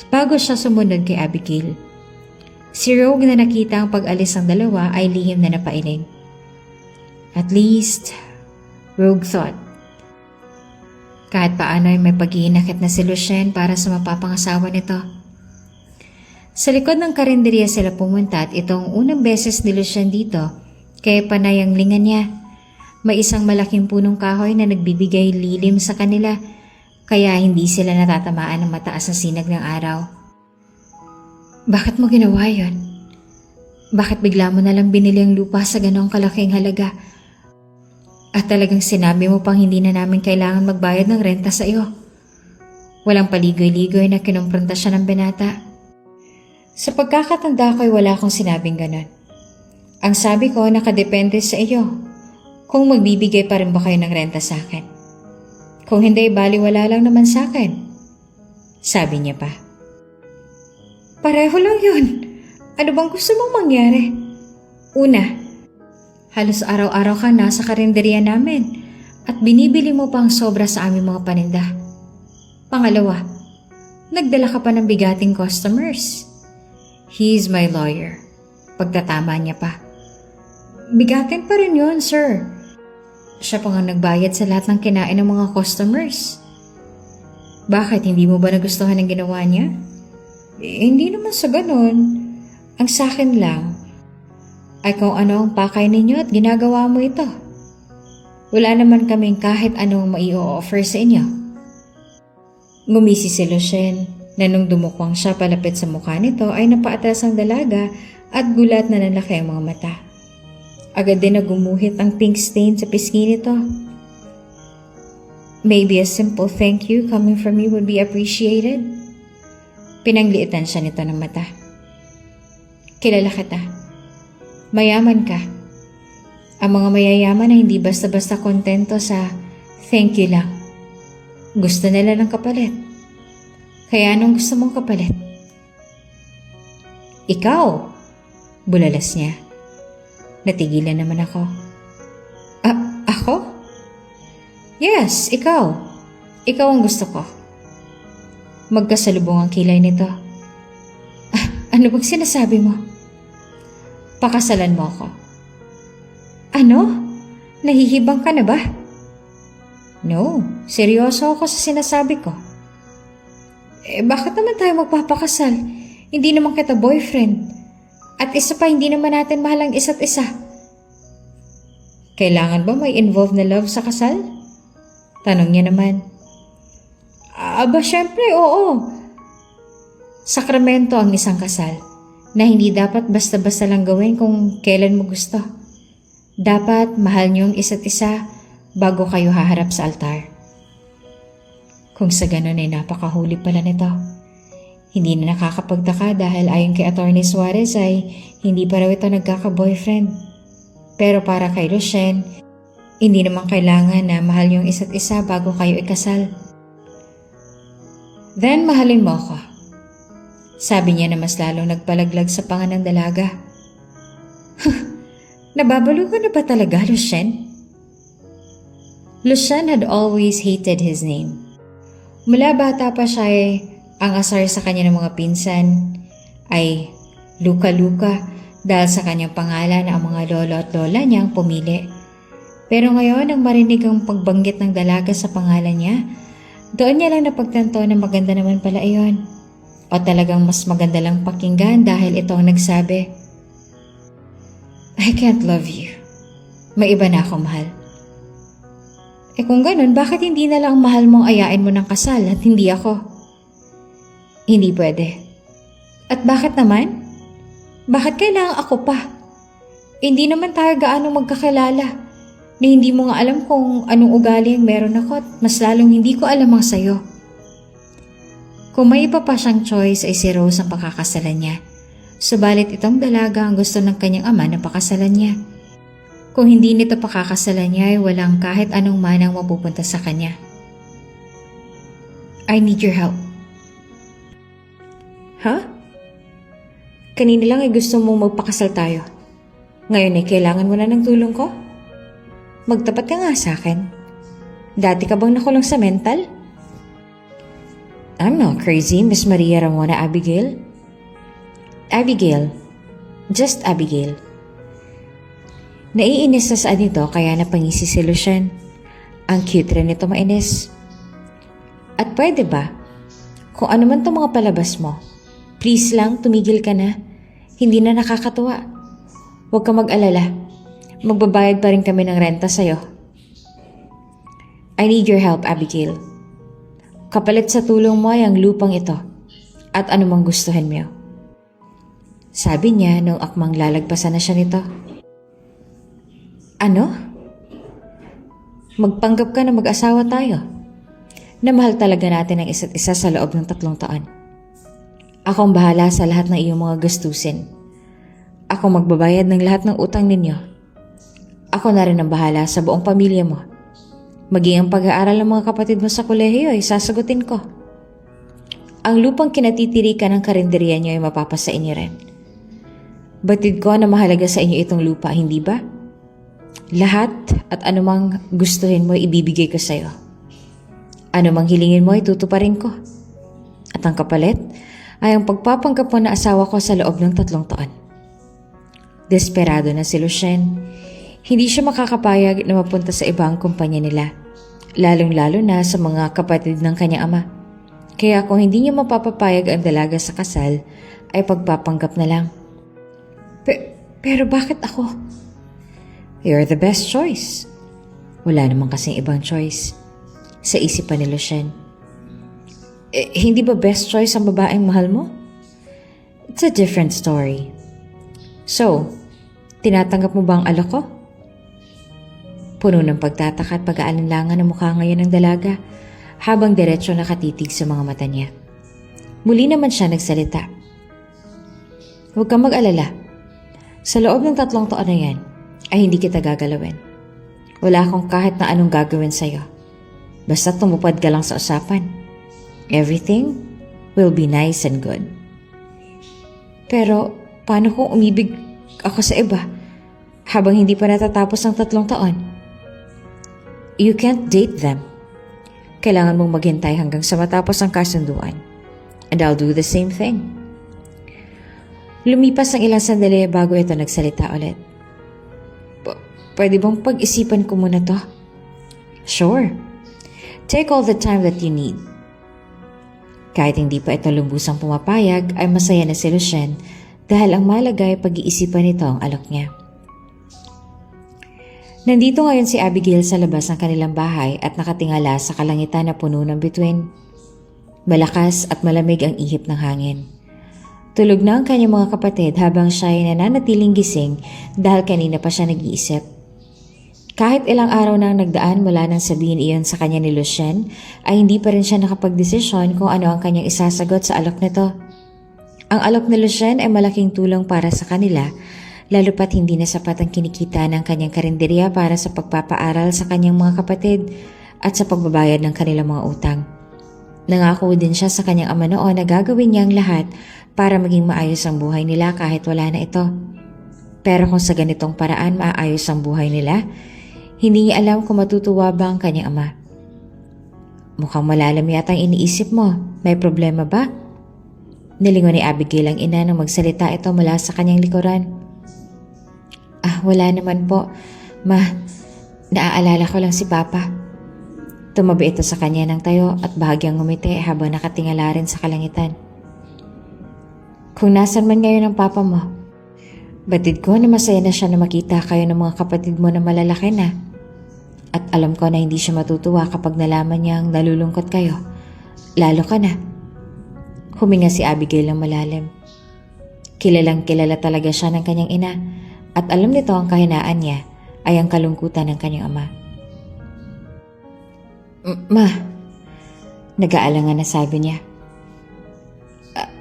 bago siya sumunod kay Abigail. Si Rogue na nakita ang pag-alis ng dalawa ay lihim na napailing. At least, Rogue thought. Kahit paano ay may pag-iinakit na si Lucien para sa mapapangasawa nito. Sa likod ng karinderya sila pumunta at itong unang beses ni Lucien dito, kaya panay ang linga niya. May isang malaking punong kahoy na nagbibigay lilim sa kanila, kaya hindi sila natatamaan ng mataas na sinag ng araw. Bakit mo ginawa yon? Bakit bigla mo nalang binili ang lupa sa ganong kalaking halaga? At talagang sinabi mo pang hindi na namin kailangan magbayad ng renta sa iyo. Walang paligoy-ligoy na kinumpronta siya ng binata. Sa pagkakatanda ko'y wala akong sinabing ganon. Ang sabi ko, nakadepende sa iyo. Kung magbibigay pa rin ba kayo ng renta sa akin? Kung hindi, baliwala lang naman sa akin. Sabi niya pa. Pareho lang yun. Ano bang gusto mong mangyari? Una, halos araw-araw kang nasa karinderya namin at binibili mo pang sobra sa aming mga paninda. Pangalawa, nagdala ka pa ng bigating customers. He's my lawyer. Pagtatama niya pa. Bigatin pa rin yun, sir. Siya pa nga nagbayad sa lahat ng kinain ng mga customers. Bakit, hindi mo ba nagustuhan ang ginawa niya? Hindi naman sa ganun. Ang sakin lang ay kung ano ang pakay ninyo at ginagawa mo ito. Wala naman kaming kahit anong mai-o-offer sa inyo. Ngumisi si Lucien na nung dumukwang siya palapit sa mukha nito ay napaatras ang dalaga at gulat na nanlaki ang mga mata. Agad din na gumuhit ang pink stain sa pisngi nito. Maybe a simple thank you coming from you would be appreciated. Pinangliitan siya nito ng mata. Kilala kita. Mayaman ka. Ang mga mayayaman ay hindi basta-basta kontento sa thank you lang. Gusto nila ng kapalit. Kaya anong gusto mong kapalit? Ikaw! Bulalas niya. Natigilan naman ako. Ako? Yes, ikaw. Ikaw ang gusto ko. Magkasalubong ang kilay nito. Ano bang sinasabi mo? Pakasalan mo ako. Ano? Nahihibang ka na ba? No, seryoso ako sa sinasabi ko. Bakit naman tayo magpapakasal? Hindi naman kita boyfriend. At isa pa, hindi naman natin mahal ang isa't isa. Kailangan ba may involved na love sa kasal? Tanong niya naman. Syempre, oo. Sakramento ang isang kasal na hindi dapat basta-basta lang gawin kung kailan mo gusto. Dapat mahal niyo ang isa't isa bago kayo haharap sa altar. Kung sa ganun ay napakahuli pala nito. Hindi na nakakapagtaka dahil ayon kay Atty. Suarez ay hindi pa raw ito nagkaka-boyfriend. Pero para kay Lucien, hindi naman kailangan na mahal niyo ang isa't isa bago kayo ikasal. Then mahalin mo ako. Sabi niya na mas lalong nagpalaglag sa panga ng dalaga. Nababalo ka na ba talaga, Lucien? Lucien had always hated his name. Mula bata pa siya ang asar sa kanya ng mga pinsan ay Luka-Luka dahil sa kanyang pangalan na ang mga lolo at lola niyang pumili. Pero ngayon nang marinig ang pagbanggit ng dalaga sa pangalan niya, doon niya lang napagtanto na maganda naman pala iyon. O talagang mas maganda lang pakinggan dahil ito ang nagsabi, I can't love you. May iba na akong mahal. Kung ganun, bakit hindi na lang mahal mong ayain mo ng kasal at hindi ako? Hindi pwede. At bakit naman? Bakit kailangan ako pa? Hindi naman tayo gaano magkakilala na hindi mo nga alam kung anong ugali ang meron ako at mas lalong hindi ko alam ang sayo. Kung may iba pa siyang choice ay si Rose ang pakakasalan niya. Subalit itong dalaga ang gusto ng kanyang ama na pakasalan niya. Kung hindi nito pakakasalan niya ay walang kahit anong manang mapupunta sa kanya. I need your help. Huh? Kanina lang ay gusto mong magpakasal tayo. Ngayon ay kailangan mo na ng tulong ko? Magtapat ka nga sa akin. Dati ka bang nakulong sa mental? I'm not crazy, Miss Maria Ramona Abigail. Abigail. Just Abigail. Naiinis na saan nito kaya napangisi si Lucien. Ang cute rin nito mainis. At pwede ba? Kung ano man itong mga palabas mo, please lang tumigil ka na. Hindi na nakakatuwa. Huwag ka mag-alala. Magbabayad pa rin kami ng renta sa'yo. I need your help, Abigail. Kapalit sa tulong mo ay ang lupang ito at anumang gustuhin mo. Sabi niya nung akmang lalagpasan na siya nito. Ano? Magpanggap ka na mag-asawa tayo. Na mahal talaga natin ang isa't isa sa loob ng 3 taon. Akong bahala sa lahat ng iyong mga gastusin. Ako magbabayad ng lahat ng utang ninyo. Ako na rin ang bahala sa buong pamilya mo. Maging ang pag-aaral ng mga kapatid mo sa kolehiyo ay sasagutin ko. Ang lupang kinatitirikan ng karinderya niyo ay mapapasa inyo rin. Batid ko na mahalaga sa inyo itong lupa, hindi ba? Lahat at anumang gustuhin mo ibibigay ko sa iyo. Anumang hilingin mo itutuparin ko. At ang kapalit ay ang pagpapanggap mo na asawa ko sa loob ng 3 taon. Desperado na si Lucien. Hindi siya makakapayag na mapunta sa ibang kumpanya nila. Lalong-lalo na sa mga kapatid ng kanyang ama. Kaya kung hindi niya mapapapayag ang dalaga sa kasal, ay pagpapanggap na lang. Pero bakit ako? You're the best choice. Wala naman kasing ibang choice. Sa isipan ni Lucien. Hindi ba best choice ang babaeng mahal mo? It's a different story. So, tinatanggap mo ba ang alok ko? Puno ng pagtataka at pag-aalinlangan ang mukha ngayon ng dalaga habang diretsyo nakatitig sa mga mata niya. Muli naman siya nagsalita. Huwag kang mag-alala. Sa loob ng 3 taon na yan, ay hindi kita gagalawin. Wala akong kahit na anong gagawin sa'yo. Basta tumupad ka lang sa usapan. Everything will be nice and good. Pero, paano kung umibig ako sa iba habang hindi pa natatapos ang 3 taon? You can't date them. Kailangan mong maghintay hanggang sa matapos ang kasunduan. And I'll do the same thing. Lumipas ang ilang sandali bago ito nagsalita ulit. Pwede bang pag-isipan ko muna to? Sure. Take all the time that you need. Kahit hindi pa ito lubusang pumapayag, ay masaya na si Lucien dahil ang mahalaga ay pag-iisipan nito ang alok niya. Nandito ngayon si Abigail sa labas ng kanilang bahay at nakatingala sa kalangitan na puno ng bituin. Malakas at malamig ang ihip ng hangin. Tulog na ang kanyang mga kapatid habang siya ay nananatiling gising dahil kanina pa siya nag-iisip. Kahit ilang araw nang nagdaan mula nang sabihin iyon sa kanya ni Lucien, ay hindi pa rin siya nakapagdesisyon kung ano ang kanyang isasagot sa alok nito. Ang alok ni Lucien ay malaking tulong para sa kanila, lalo pat hindi na sapat ang kinikita ng kanyang karinderya para sa pagpapaaral sa kanyang mga kapatid at sa pagbabayad ng kanilang mga utang. Nangako din siya sa kanyang ama noon na gagawin niya ang lahat para maging maayos ang buhay nila kahit wala na ito. Pero kung sa ganitong paraan maayos ang buhay nila, hindi niya alam kung matutuwa ba ang kanyang ama. Mukhang malalim yata ang iniisip mo. May problema ba? Nilingon ni Abigail ang ina nang magsalita ito mula sa kanyang likuran. Wala naman po. Ma, naaalala ko lang si Papa. Tumabi ito sa kanya ng tayo at bahagyang ngumiti habang nakatingala rin sa kalangitan. Kung nasan man ngayon ang Papa mo, batid ko na masaya na siya na makita kayo ng mga kapatid mo na malalaki na. At alam ko na hindi siya matutuwa kapag nalaman niyang nalulungkot kayo. Lalo ka na. Huminga si Abigail ng malalim. Kilalang kilala talaga siya ng kanyang ina at alam nito ang kahinaan niya ay ang kalungkutan ng kanyang ama. Ma, nag-aalangan na sabi niya.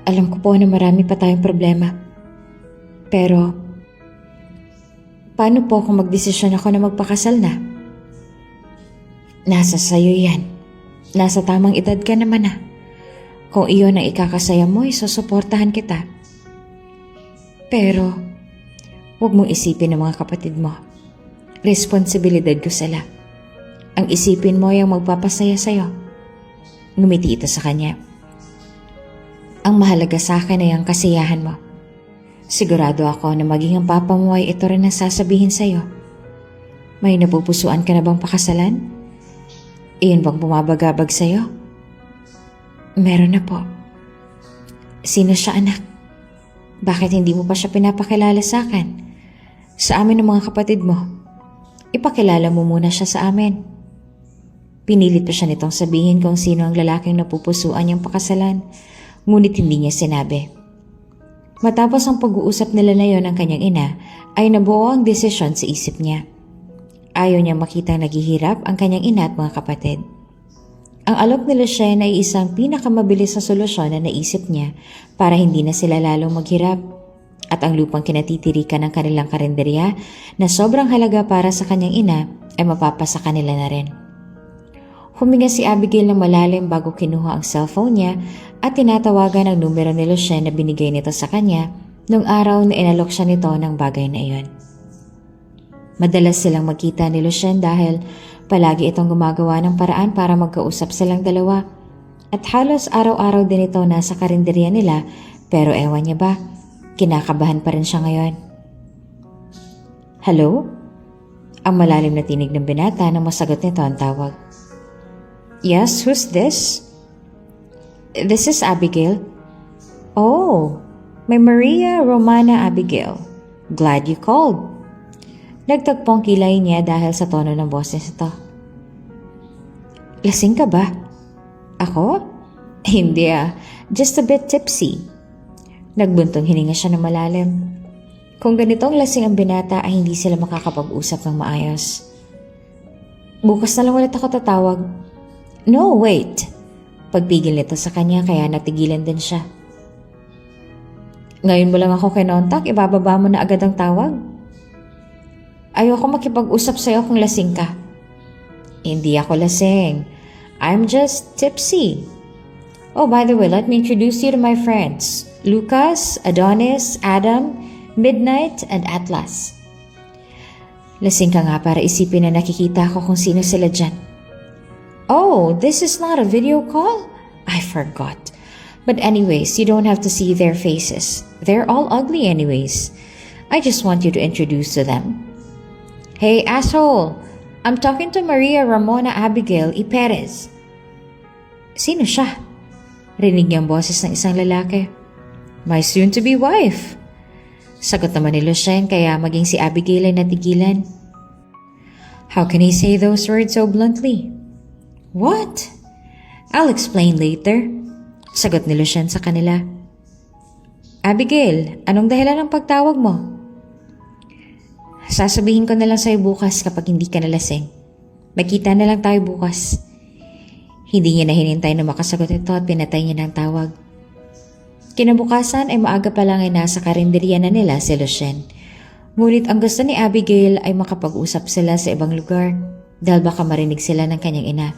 Alam ko po na marami pa tayong problema. Pero, paano po kung magdesisyon ako na magpakasal na? Nasa sayo yan. Nasa tamang edad ka naman na. Kung iyon ang ikakasaya mo, isusuportahan kita. Pero, huwag mong isipin ng mga kapatid mo. Responsibilidad ko sila. Ang isipin mo yung magpapasaya sa'yo. Ngumiti ito sa kanya. Ang mahalaga sa akin ay ang kasiyahan mo. Sigurado ako na maging ang papa mo ay ito rin ang sasabihin sa'yo. May napupusuan ka na bang pakasalan? Iyon bang bumabagabag sa'yo? Meron na po. Sino siya, anak? Bakit hindi mo pa siya pinapakilala sa akin? Sa amin ng mga kapatid mo. Ipakilala mo muna siya sa amin. Pinilit pa siya nitong sabihin kung sino ang lalaking napupusuan niyang pakasalan, ngunit hindi niya sinabi. Matapos ang pag-uusap nila na yon ng kanyang ina, ay nabuo ang desisyon sa isip niya. Ayaw niya makitang naghihirap ang kanyang ina at mga kapatid. Ang alok ni Lucien ay isang pinakamabilis na solusyon na naisip niya para hindi na sila lalong maghirap. At ang lupang kinatitirikan ng kanilang karinderya na sobrang halaga para sa kanyang ina ay mapapasa kanila na rin. Huminga si Abigail ng malalim bago kinuha ang cellphone niya at tinatawagan ang numero ni Lucien na binigay nito sa kanya nung araw na inalok siya nito ng bagay na iyon. Madalas silang magkita ni Lucien dahil palagi itong gumagawa ng paraan para magkausap silang dalawa. At halos araw-araw din ito nasa karinderya nila pero ewan niya ba, kinakabahan pa rin siya ngayon. Hello? Ang malalim na tinig ng binata nang masagot nito ang tawag. Yes, who's this? This is Abigail. Oh, may Maria Romana Abigail. Glad you called. Nagtagpong kilay niya dahil sa tono ng boses nito. Lasing ka ba? Ako? Hindi just a bit tipsy. Nagbuntong hininga siya ng malalim. Kung ganitong lasing ang binata ay hindi sila makakapag-usap ng maayos. Bukas na lang ulit ako tatawag. No, wait. Pagpigil nito sa kanya kaya natigilan din siya. Ngayon mo lang ako kinontak, ibababa mo na agad ang tawag? Ayoko makipag-usap sa'yo kung lasing ka. Hindi ako lasing. I'm just tipsy. Oh, by the way, let me introduce you to my friends. Lucas, Adonis, Adam, Midnight, and Atlas. Lasing ka nga para isipin na nakikita ko kung sino sila dyan. Oh, this is not a video call? I forgot. But anyways, you don't have to see their faces. They're all ugly anyways. I just want you to introduce to them. Hey, asshole! I'm talking to Maria Ramona Abigail E. Perez. Sino siya? Rinig niyang boses ng isang lalaki. My soon-to-be wife. Sagot naman ni Lucien kaya maging si Abigail ay natigilan. How can he say those words so bluntly? What? I'll explain later. Sagot ni Lucien sa kanila. Abigail, anong dahilan ng pagtawag mo? Sasabihin ko na lang sa'yo bukas kapag hindi ka nalasing. Magkita na lang tayo bukas. Hindi niya na hinintay na makasagot ito at pinatay niya ng tawag. Kinabukasan ay maaga pa lang ay nasa karinderya na nila si Lucien. Ngunit ang gusto ni Abigail ay makapag-usap sila sa ibang lugar dahil baka marinig sila ng kanyang ina.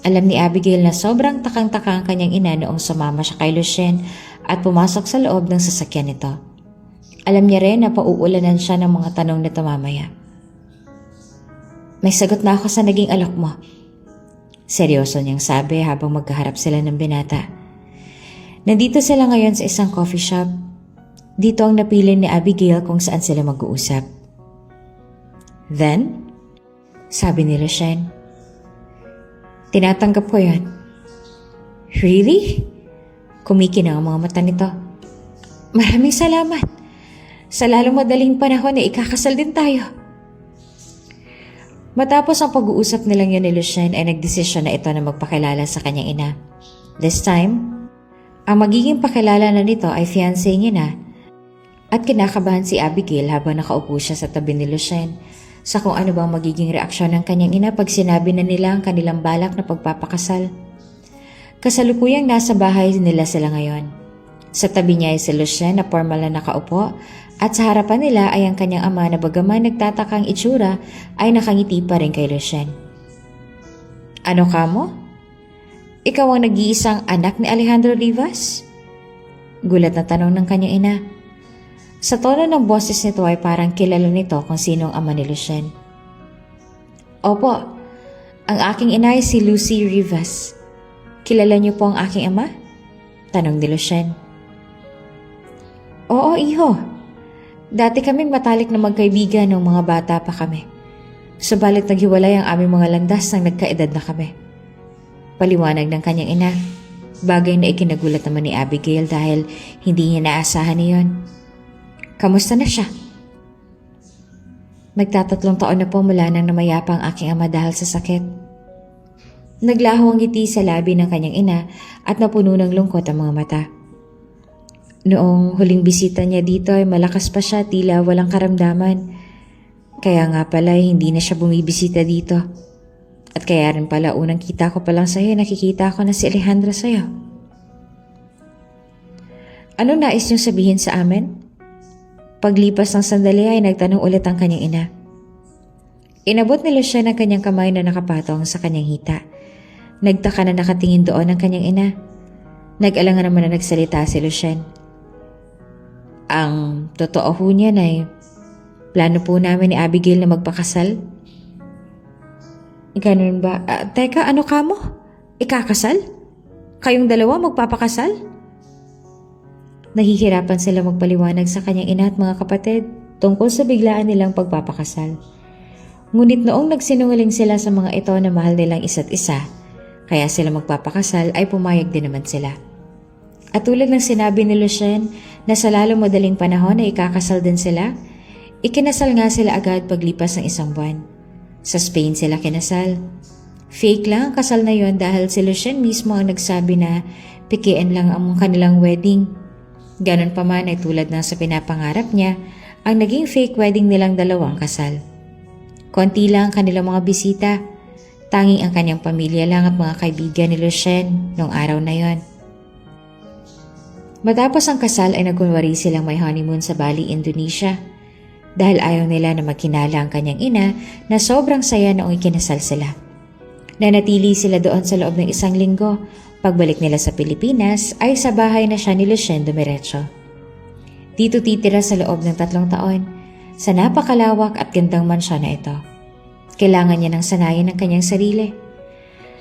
Alam ni Abigail na sobrang takang-taka ang kanyang ina noong sumama siya kay Lucien at pumasok sa loob ng sasakyan nito. Alam niya rin na pauulanan siya ng mga tanong nito mamaya. May sagot na ako sa naging alok mo. Seryoso niyang sabi habang magkaharap sila ng binata. Nandito sila ngayon sa isang coffee shop. Dito ang napili ni Abigail kung saan sila mag-uusap. Then, sabi ni Lucien, tinatanggap ko yan. Really? Kumikinang ang mga mata nito. Maraming salamat. Sa lalong madaling panahon ay ikakasal din tayo. Matapos ang pag-uusap nilang yun ni Lucien ay nagdesisyon na ito na magpakilala sa kanyang ina. This time, ang magiging pakilala na nito ay fiancé niya na at kinakabahan si Abigail habang nakaupo siya sa tabi ni Lucien sa kung ano bang magiging reaksyon ng kanyang ina pag sinabi na nila ang kanilang balak na pagpapakasal. Kasalukuyang nasa bahay nila sila ngayon. Sa tabi niya ay si Lucien na formal na nakaupo at sa harapan nila ay ang kanyang ama na bagaman nagtatakang itsura ay nakangiti pa rin kay Lucien. Ano ka mo? Ikaw ang nag-iisang anak ni Alejandro Rivas? Gulat na tanong ng kanyang ina. Sa tono ng boses nito ay parang kilala nito kung sino ang ama ni Lucien. Opo, ang aking ina ay si Lucy Rivas. Kilala niyo po ang aking ama? Tanong ni Lucien. Oo, iho. Dati kaming matalik na magkaibigan ng mga bata pa kami. Subalit naghiwalay ang aming mga landas nang nagkaedad na kami. Paliwanag ng kanyang ina. Bagay na ikinagulat naman ni Abigail dahil hindi niya naasahan niyon. Kamusta na siya? Magtatatlong taon na po mula nang namayapa ang aking ama dahil sa sakit. Naglaho ang ngiti sa labi ng kanyang ina at napuno ng lungkot ang mga mata. Noong huling bisita niya dito ay malakas pa siya, tila walang karamdaman. Kaya nga pala hindi na siya bumibisita dito. At kaya rin pala unang kita ko pa lang sa'yo, nakikita ko na si Alejandra sa'yo. Ano nais niyong sabihin sa amin? Paglipas ng sandali ay nagtanong ulit ang kanyang ina. Inabot ni Lucien ang kanyang kamay na nakapatong sa kanyang hita. Nagtaka na nakatingin doon ang kanyang ina. Nag-alangan naman na nagsalita si Lucien. Ang totoo ho niyan ay plano po namin ni Abigail na magpakasal. Ganun ba? Teka, ano ka mo? Ikakasal? Kayong dalawa magpapakasal? Nahihirapan sila magpaliwanag sa kanyang ina at mga kapatid tungkol sa biglaan nilang pagpapakasal. Ngunit noong nagsinungaling sila sa mga ito na mahal nilang isa't isa, kaya sila magpapakasal ay pumayag din naman sila. At tulad ng sinabi ni Lucien na sa lalong madaling panahon ay ikakasal din sila, ikinasal nga sila agad paglipas ng isang buwan. Sa Spain sila kinasal. Fake lang ang kasal na yon dahil si Lucien mismo ang nagsabi na pikiin lang ang kanilang wedding. Ganon pa man ay tulad ng sa pinapangarap niya, ang naging fake wedding nilang dalawang kasal. Konti lang ang kanilang mga bisita, tanging ang kanyang pamilya lang at mga kaibigan ni Lucien noong araw na yon. Matapos ang kasal ay nagkunwari silang may honeymoon sa Bali, Indonesia. Dahil ayaw nila na magkinala ang kanyang ina na sobrang saya noong ikinasal sila. Nanatili sila doon sa loob ng 1 linggo. Pagbalik nila sa Pilipinas ay sa bahay na siya ni Lucien dumiretso. Dito titira sa loob ng 3 taon sa napakalawak at gandang mansyon na ito. Kailangan niya ng sanayin ng kanyang sarili.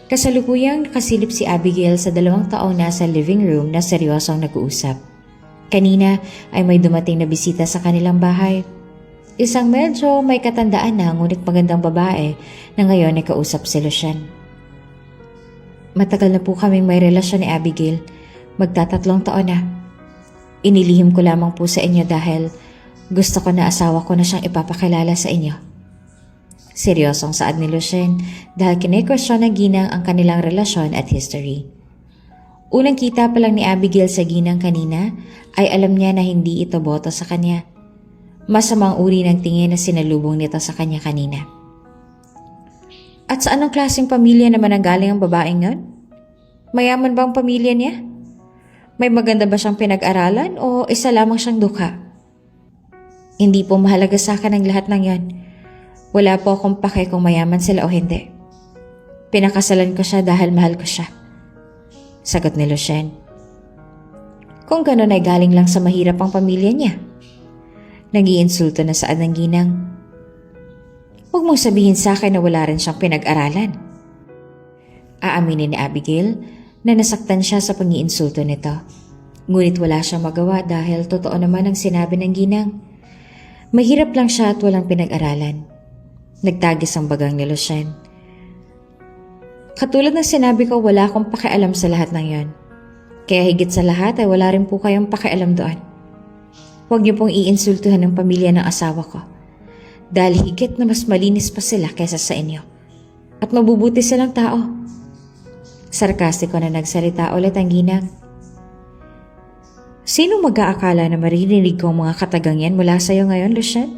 Kasalukuyang nakasilip si Abigail sa 2 taong nasa living room na seryosong nag-uusap. Kanina ay may dumating na bisita sa kanilang bahay. Isang medyo may katandaan na ngunit magandang babae na ngayon ay kausap si Lucien. Matagal na po kaming may relasyon ni Abigail. Magta3 taon na. Inilihim ko lamang po sa inyo dahil gusto ko na asawa ko na siyang ipapakilala sa inyo. Seryosong saad ni Lucien dahil kine-question ng ginang ang kanilang relasyon at history. Unang kita pa lang ni Abigail sa ginang kanina ay alam niya na hindi ito boto sa kanya. Masamang uri ng tingin na sinalubong nito sa kanya kanina. At sa anong klaseng pamilya naman ang galing ang babaeng yun? Mayaman ba ang pamilya niya? May maganda ba siyang pinag-aralan o isa lamang siyang dukha? Hindi po mahalaga sa akin ang lahat ng yan. Wala po akong pake kung mayaman sila o hindi. Pinakasalan ko siya dahil mahal ko siya. Sagot ni Lucien. Kung gano'n ay galing lang sa mahirap ang pamilya niya. Nag-iinsulto na saad ng ginang. Huwag mong sabihin sa akin na wala rin siyang pinag-aralan. Aaminin ni Abigail na nasaktan siya sa pang-iinsulto nito. Ngunit wala siyang magawa dahil totoo naman ang sinabi ng ginang. Mahirap lang siya at walang pinag-aralan. Nagtagis ang bagang ni Lucien. Katulad ng sinabi ko, wala akong pakialam sa lahat ng yon. Kaya higit sa lahat ay wala rin po kayong pakialam doon. Huwag niyo pong iinsultuhan ng pamilya ng asawa ko. Dahil higit na mas malinis pa sila kaysa sa inyo. At mabubuti silang tao. Sarkastiko na nagsalita ulit ang ginang. Sino mag-aakala na maririnig ko ang mga katagang yan mula sa iyo ngayon, Lucien?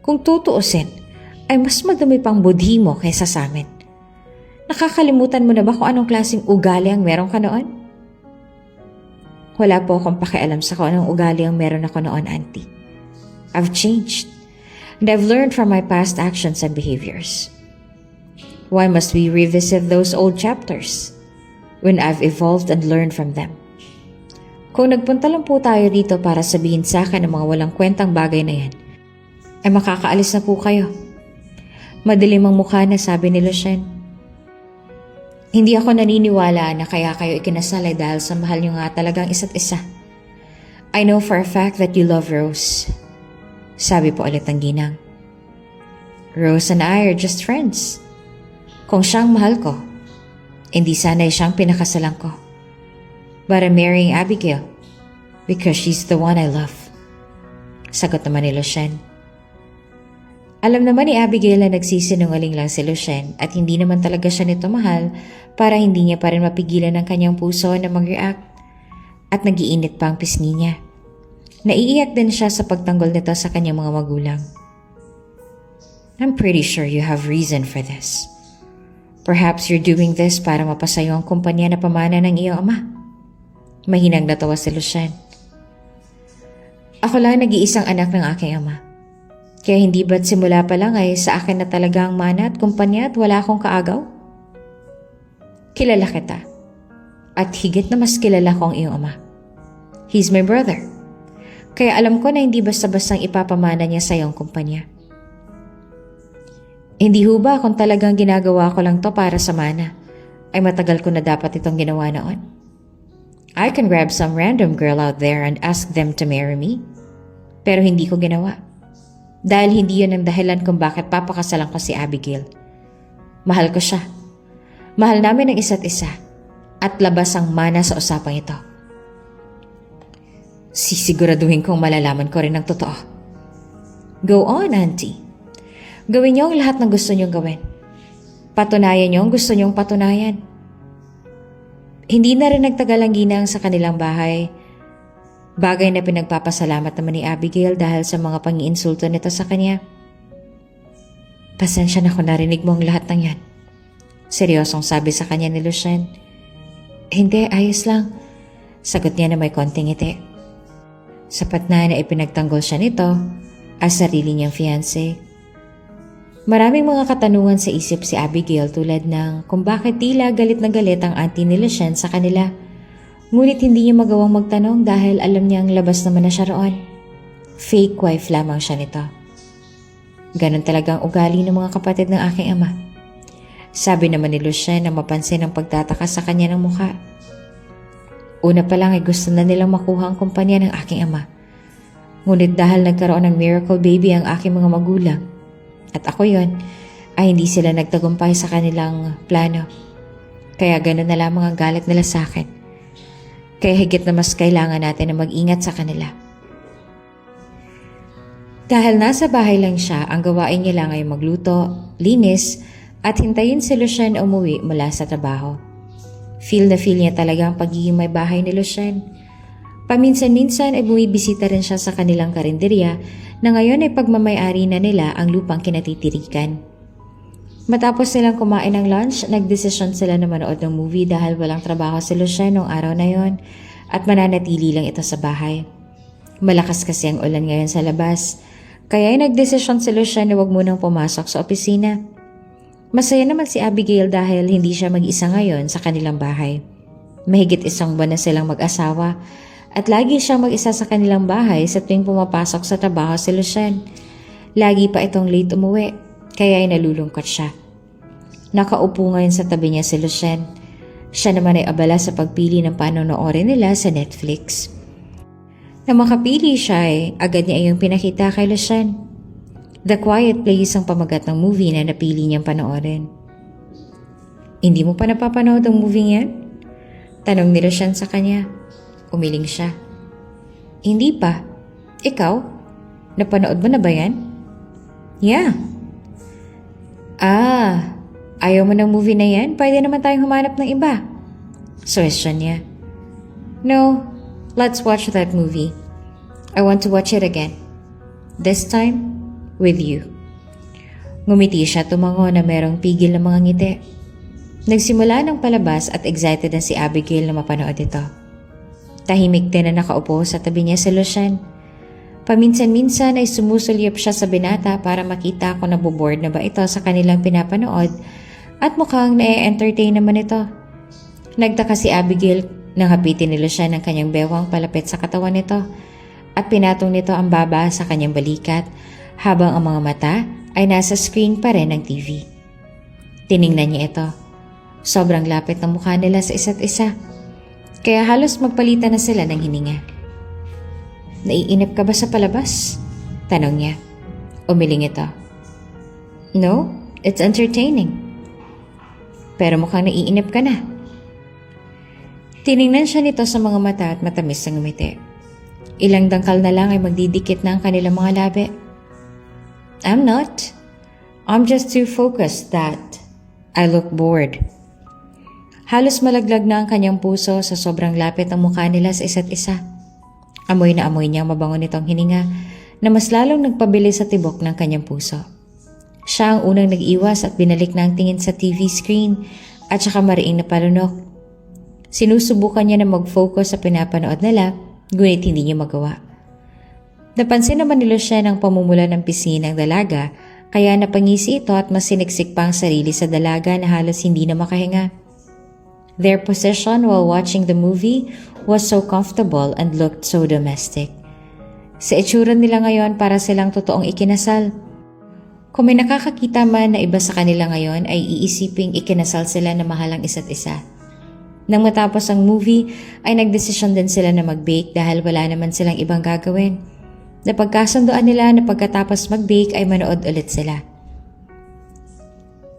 Kung tutuusin, ay mas madami pang budhi mo kaysa sa amin. Nakakalimutan mo na ba kung anong klaseng ugali ang meron ka noon? Wala po akong pakialam sa kung anong ugali ang meron ako noon, Auntie. I've changed, and I've learned from my past actions and behaviors. Why must we revisit those old chapters when I've evolved and learned from them? Kung nagpunta lang po tayo dito para sabihin sa akin ang mga walang kwentang bagay na yan, ay makakaalis na po kayo. Madilim ang mukha na sabi ni Lucien. Hindi ako naniniwala na kaya kayo ikinasal ay dahil sa mahal niyo nga talagang isa't isa. I know for a fact that you love Rose. Sabi po ulit ng ginang. Rose and I are just friends. Kung siyang mahal ko, hindi sana'y siyang pinakasalan ko. But I'm marrying Abigail because she's the one I love. Sagot naman ni Lucien. Alam naman ni Abigail na nagsisinungaling lang si Lucien at hindi naman talaga siya nito mahal para hindi niya pa rin mapigilan ang kanyang puso na mag-react at nagiinit pa ang pisngi niya. Naiiyak din siya sa pagtanggol nito sa kanyang mga magulang. I'm pretty sure you have reason for this. Perhaps you're doing this para mapasayo ang kumpanya na pamana ng iyong ama. Mahinang natawa si Lucien. Ako lang nag-iisang anak ng aking ama. Kaya hindi ba't simula pa lang ay sa akin na talaga ang mana at kumpanya at wala akong kaagaw? Kilala kita. At higit na mas kilala ko ang iyong ama. He's my brother. Kaya alam ko na hindi basta-bastang ipapamana niya sa iyong kumpanya. Hindi ho ba kung talagang ginagawa ko lang to para sa mana, ay matagal ko na dapat itong ginawa noon? I can grab some random girl out there and ask them to marry me. Pero hindi ko ginawa. Dahil hindi yun ang dahilan kung bakit papakasalan ko si Abigail. Mahal ko siya. Mahal namin ang isa't isa. At labas ang mana sa usapang ito. Sisiguraduhin kong malalaman ko rin ang totoo. Go on, Auntie. Gawin niyo ang lahat ng gusto niyong gawin. Patunayan niyo ang gusto niyong patunayan. Hindi na rin nagtagal ang ginang sa kanilang bahay. Bagay na pinagpapasalamat naman ni Abigail dahil sa mga pang-iinsulto nito sa kanya. Pasensya na kung narinig mo ang lahat ng yan. Seryosong sabi sa kanya ni Lucien. Hindi, ayos lang. Sagot niya na may konting ngiti. Sapat na ipinagtanggol siya nito as sarili niyang fiancé. Maraming mga katanungan sa isip si Abigail tulad ng kung bakit tila galit na galit ang auntie ni Lucien sa kanila. Ngunit hindi niya magawang magtanong dahil alam niyang labas naman na siya roon. Fake wife lamang siya nito. Ganon talagang ugali ng mga kapatid ng aking ama. Sabi naman ni Lucien na mapansin ang pagtataka sa kanya ng mukha. Una pa lang ay gusto na nilang makuha ang kumpanya ng aking ama. Ngunit dahil nagkaroon ng miracle baby ang aking mga magulang, at ako yon, ay hindi sila nagtagumpay sa kanilang plano. Kaya gano'n na lamang ang galit nila sa akin. Kaya higit na mas kailangan natin na mag-ingat sa kanila. Dahil nasa bahay lang siya, ang gawain niya lang ay magluto, linis, at hintayin si Lucien umuwi mula sa trabaho. Feel niya talaga ang pagiging may bahay ni Lucien. Paminsan-minsan ay bumibisita rin siya sa kanilang karinderya na ngayon ay pagmamayari na nila ang lupang kinatitirikan. Matapos nilang kumain ng lunch, nagdesisyon sila na manood ng movie dahil walang trabaho si Lucien noong araw na yon at mananatili lang ito sa bahay. Malakas kasi ang ulan ngayon sa labas, kaya ay nagdesisyon si Lucien na huwag munang pumasok sa opisina. Masaya naman si Abigail dahil hindi siya mag-isa ngayon sa kanilang bahay. Mahigit 1 buwan na silang mag-asawa at lagi siyang mag-isa sa kanilang bahay sa tuwing pumapasok sa trabaho si Lucien. Lagi pa itong late umuwi, kaya ay nalulungkot siya. Nakaupo ngayon sa tabi niya si Lucien. Siya naman ay abala sa pagpili ng panonoorin nila sa Netflix. Nang makapili siya ay agad niya iyong pinakita kay Lucien. The Quiet Place ang pamagat ng movie na napili niyang panoorin. Hindi mo pa napapanood ang movie yan? Tanong ni Lucien sa kanya. Umiling siya. Hindi pa. Ikaw? Napanood mo na ba yan? Yeah. Ayaw mo ng movie na yan? Pwede naman tayong humanap ng iba. Suggestion niya. No, let's watch that movie. I want to watch it again. This time, with you. Ngumiti siya tumango na merong pigil ng mga ngiti. Nagsimula ng palabas at excited na si Abigail na mapanood ito. Tahimik din na nakaupo sa tabi niya si Lucien. Paminsan-minsan ay sumusulyap siya sa binata para makita kung naboboard na ba ito sa kanilang pinapanood at mukhang na-entertain naman ito. Nagtaka si Abigail nang hapitin ni Lucien ang kanyang bewang palapit sa katawan nito at pinatong nito ang baba sa kanyang balikat habang ang mga mata ay nasa screen pa rin ng TV. Tiningnan niya ito. Sobrang lapit ng mukha nila sa isa't isa. Kaya halos magpalitan na sila ng hininga. Naiinip ka ba sa palabas? Tanong niya. Umiling ito. No, it's entertaining. Pero mukhang naiinip ka na. Tiningnan siya nito sa mga mata at matamis ang ngumiti. Ilang dangkal na lang ay magdidikit na ang kanilang mga labi. I'm not. I'm just too focused that I look bored. Halos malaglag na ang kanyang puso sa sobrang lapit ng mukha nila sa isa't isa. Amoy na amoy niya mabango nitong hininga na mas lalong nagpabili sa tibok ng kanyang puso. Siya ang unang nag-iwas at binalik na ang tingin sa TV screen at saka mariing na palunok. Sinusubukan niya na mag-focus sa pinapanood nila, ngunit hindi niya magawa. Napansin naman ni Lucien ang pamumula ng pisngi ng dalaga, kaya napangisi ito at mas siniksik pa ang sarili sa dalaga na halos hindi na makahinga. Their position while watching the movie was so comfortable and looked so domestic. Sa itsura nila ngayon para silang totoong ikinasal. Kung may nakakakita man na iba sa kanila ngayon ay iisiping ikinasal sila na mahal ang isa't isa. Nang matapos ang movie ay nagdesisyon din sila na mag-bake dahil wala naman silang ibang gagawin. Napagkasunduan nila na pagkatapos mag-bake ay manood ulit sila.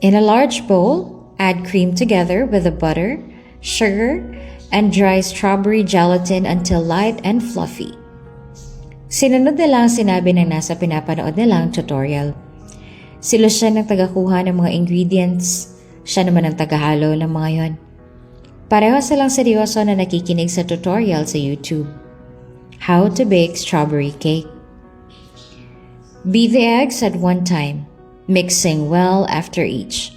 In a large bowl, add cream together with the butter, sugar, and dry strawberry gelatin until light and fluffy. Sinunod nila ang sinabi ng nasa pinapanood nilang tutorial. Si Lucien ang tagakuha ng mga ingredients, siya naman ang tagahalo ng mga yon. Pareho silang seryoso na nakikinig sa tutorial sa YouTube. How to bake strawberry cake. Beat the eggs at one time, mixing well after each.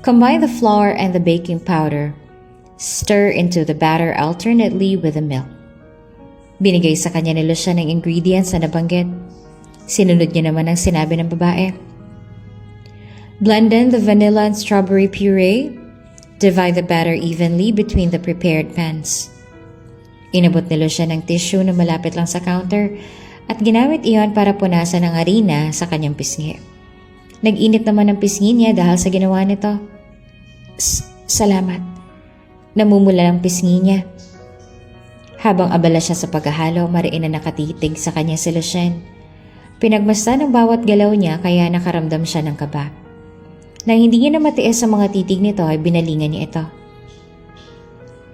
Combine the flour and the baking powder. Stir into the batter alternately with the milk. Binigay sa kanya ni Lucien ang ingredients na nabanggit. Sinunod niya naman ang sinabi ng babae. Blend in the vanilla and strawberry puree. Divide the batter evenly between the prepared pans. Inabot ni Lucien ang tissue na malapit lang sa counter at ginamit iyon para punasan ang harina sa kanyang pisngi. Nag-init naman ang pisngi niya dahil sa ginawa nito. Salamat. Namumula ang pisngi niya. Habang abala siya sa paghahalo, mariin na nakatitig sa kanya si Lucien. Pinagmasdan ng bawat galaw niya kaya nakaramdam siya ng kaba. Nang hindi niya na matiis sa mga titig nito ay binalingan niya ito.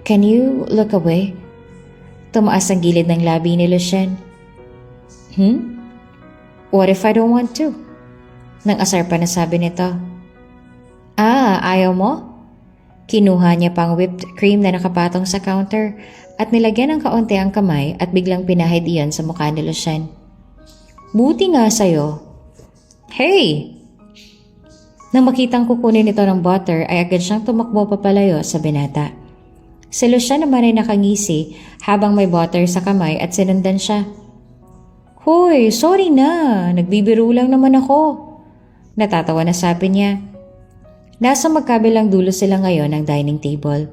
Can you look away? Tumaas ang gilid ng labi ni Lucien. What if I don't want to? Nang asar pa na sabi nito. Ayaw mo? Kinuha niya pang whipped cream na nakapatong sa counter at nilagyan ng kaunti ang kamay at biglang pinahid iyon sa mukha ni Lucien. Buti nga sa'yo. Hey! Nang makitang kukunin ito ng butter ay agad siyang tumakbo papalayo sa binata. Si Lucien naman ay nakangisi habang may butter sa kamay at sinundan siya. Hoy, sorry na. Nagbibiro lang naman ako. Natatawa na sabi niya. Nasa magkabilang dulo sila ngayon ng dining table.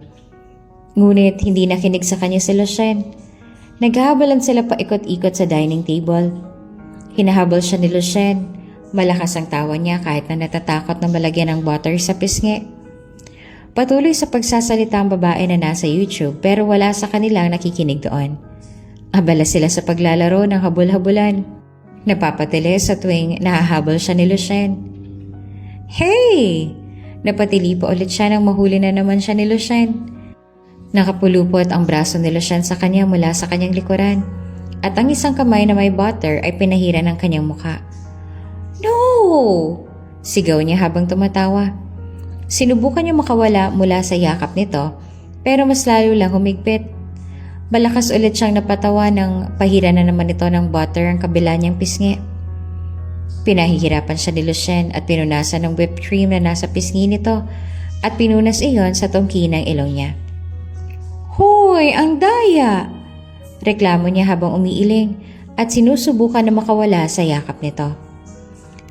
Ngunit hindi nakinig sa kanya si Lucien. Naghahabalan sila paikot-ikot sa dining table. Hinahabol siya ni Lucien. Malakas ang tawa niya kahit na natatakot na malagyan ng butter sa pisngi. Patuloy sa pagsasalita ang babae na nasa YouTube pero wala sa kanilang nakikinig doon. Abala sila sa paglalaro ng habol-habulan. Napapatili sa tuwing nahahabol siya ni Lucien. Hey! Napatili pa ulit siya nang mahuli na naman siya ni Lucien. Nakapulupot ang braso ni Lucien sa kanya mula sa kanyang likuran at ang isang kamay na may butter ay pinahira ng kanyang mukha. No! Sigaw niya habang tumatawa. Sinubukan niya makawala mula sa yakap nito pero mas lalo lang humigpit. Malakas ulit siyang napatawa nang pahira na naman ito ng butter ang kabila niyang pisngi. Pinahihirapan siya ni Lucien at pinunasan ng whipped cream na nasa pisngi nito at pinunas iyon sa tungki ng ilong niya. Hoy, ang daya! Reklamo niya habang umiiling at sinusubukan na makawala sa yakap nito.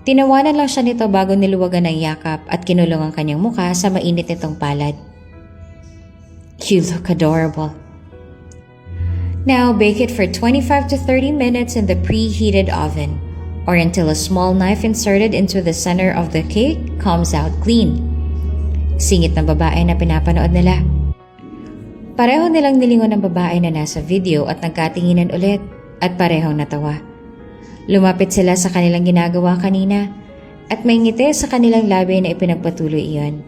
Tinawanan lang siya nito bago niluwagan ng yakap at kinulong ang kanyang mukha sa mainit nitong palad. You look adorable. Now bake it for 25 to 30 minutes in the preheated oven or until a small knife inserted into the center of the cake comes out clean. Singit ng babae na pinapanood nila. Pareho nilang nilingon ng babae na nasa video at nagkatinginan ulit at parehong natawa. Lumapit sila sa kanilang ginagawa kanina at may ngiti sa kanilang labi na ipinagpatuloy iyon.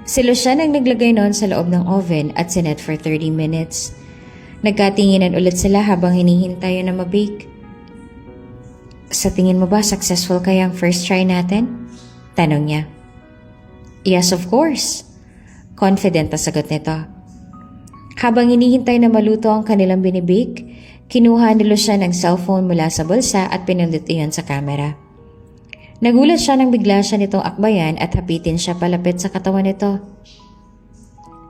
Si Lucien ang naglagay noon sa loob ng oven at sinet for 30 minutes. Nagkatinginan ulit sila habang hinihintay na mabake. Sa tingin mo ba successful kaya ang first try natin? Tanong niya. Yes, of course. Confident na sagot nito. Habang hinihintay na maluto ang kanilang binibake, kinuha ni Lucien ang cellphone mula sa bulsa at pinindot iyon sa camera. Nagulat siya nang bigla siya nitong akbayan at hapitin siya palapit sa katawan nito.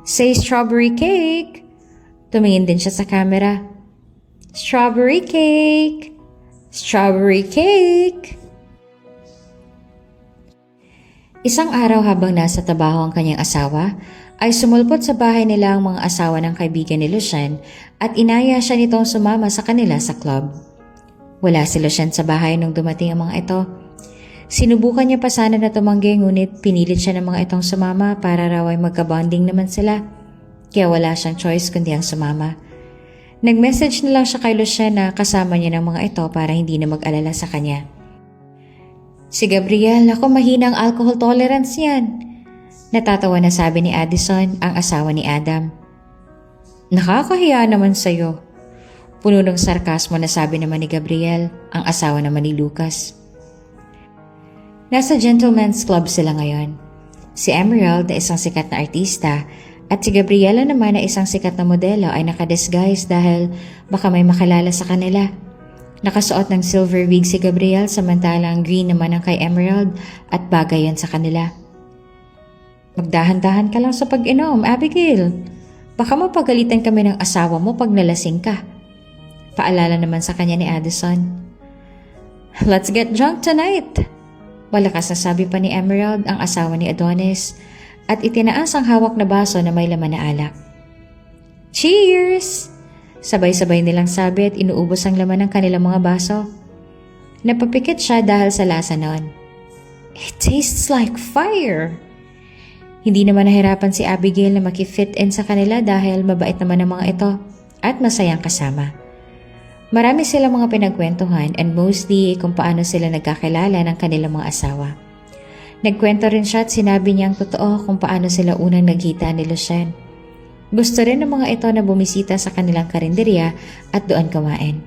Say strawberry cake! Tumingin din siya sa camera. Strawberry cake! Strawberry cake! Isang araw habang nasa trabaho ang kanyang asawa, ay sumulpot sa bahay nila ang mga asawa ng kaibigan ni Lucien at inaya siya nitong sumama sa kanila sa club. Wala si Lucien sa bahay nung dumating ang mga ito. Sinubukan niya pa sana na tumanggi ngunit pinilit siya ng mga itong sumama para raw ay magka-bonding naman sila. Kaya wala siyang choice kundi ang sumama. Nag-message na lang siya kay Lucien na kasama niya ng mga ito para hindi na mag-alala sa kanya. Si Gabriel, ako mahina ang alcohol tolerance yan. Natatawa na sabi ni Addison, ang asawa ni Adam. Nakakahiya naman sa'yo. Puno ng sarkasmo na sabi naman ni Gabriel, ang asawa naman ni Lucas. Nasa gentleman's club sila ngayon. Si Emerald na isang sikat na artista at si Gabriela naman na isang sikat na modelo ay nakadisguise dahil baka may makalala sa kanila. Nakasuot ng silver wig si Gabriel samantalang green naman ang kay Emerald at bagay yan sa kanila. Magdahan-dahan ka lang sa pag-inom, Abigail. Baka mapagalitan kami ng asawa mo pag nalasing ka. Paalala naman sa kanya ni Addison. Let's get drunk tonight. Malakas na sabi pa ni Emerald, ang asawa ni Adonis, at itinaas ang hawak na baso na may laman na alak. Cheers! Sabay-sabay nilang sabi at inuubos ang laman ng kanilang mga baso. Napapikit siya dahil sa lasa noon. It tastes like fire! Hindi naman nahirapan si Abigail na makifit in sa kanila dahil mabait naman ang mga ito at masayang kasama. Marami silang mga pinagkwentuhan and mostly kung paano sila nagkakilala ng kanilang mga asawa. Nagkwento rin siya at sinabi niyang totoo kung paano sila unang nagkita ni Lucien. Gusto rin ng mga ito na bumisita sa kanilang karinderya at doon kumain.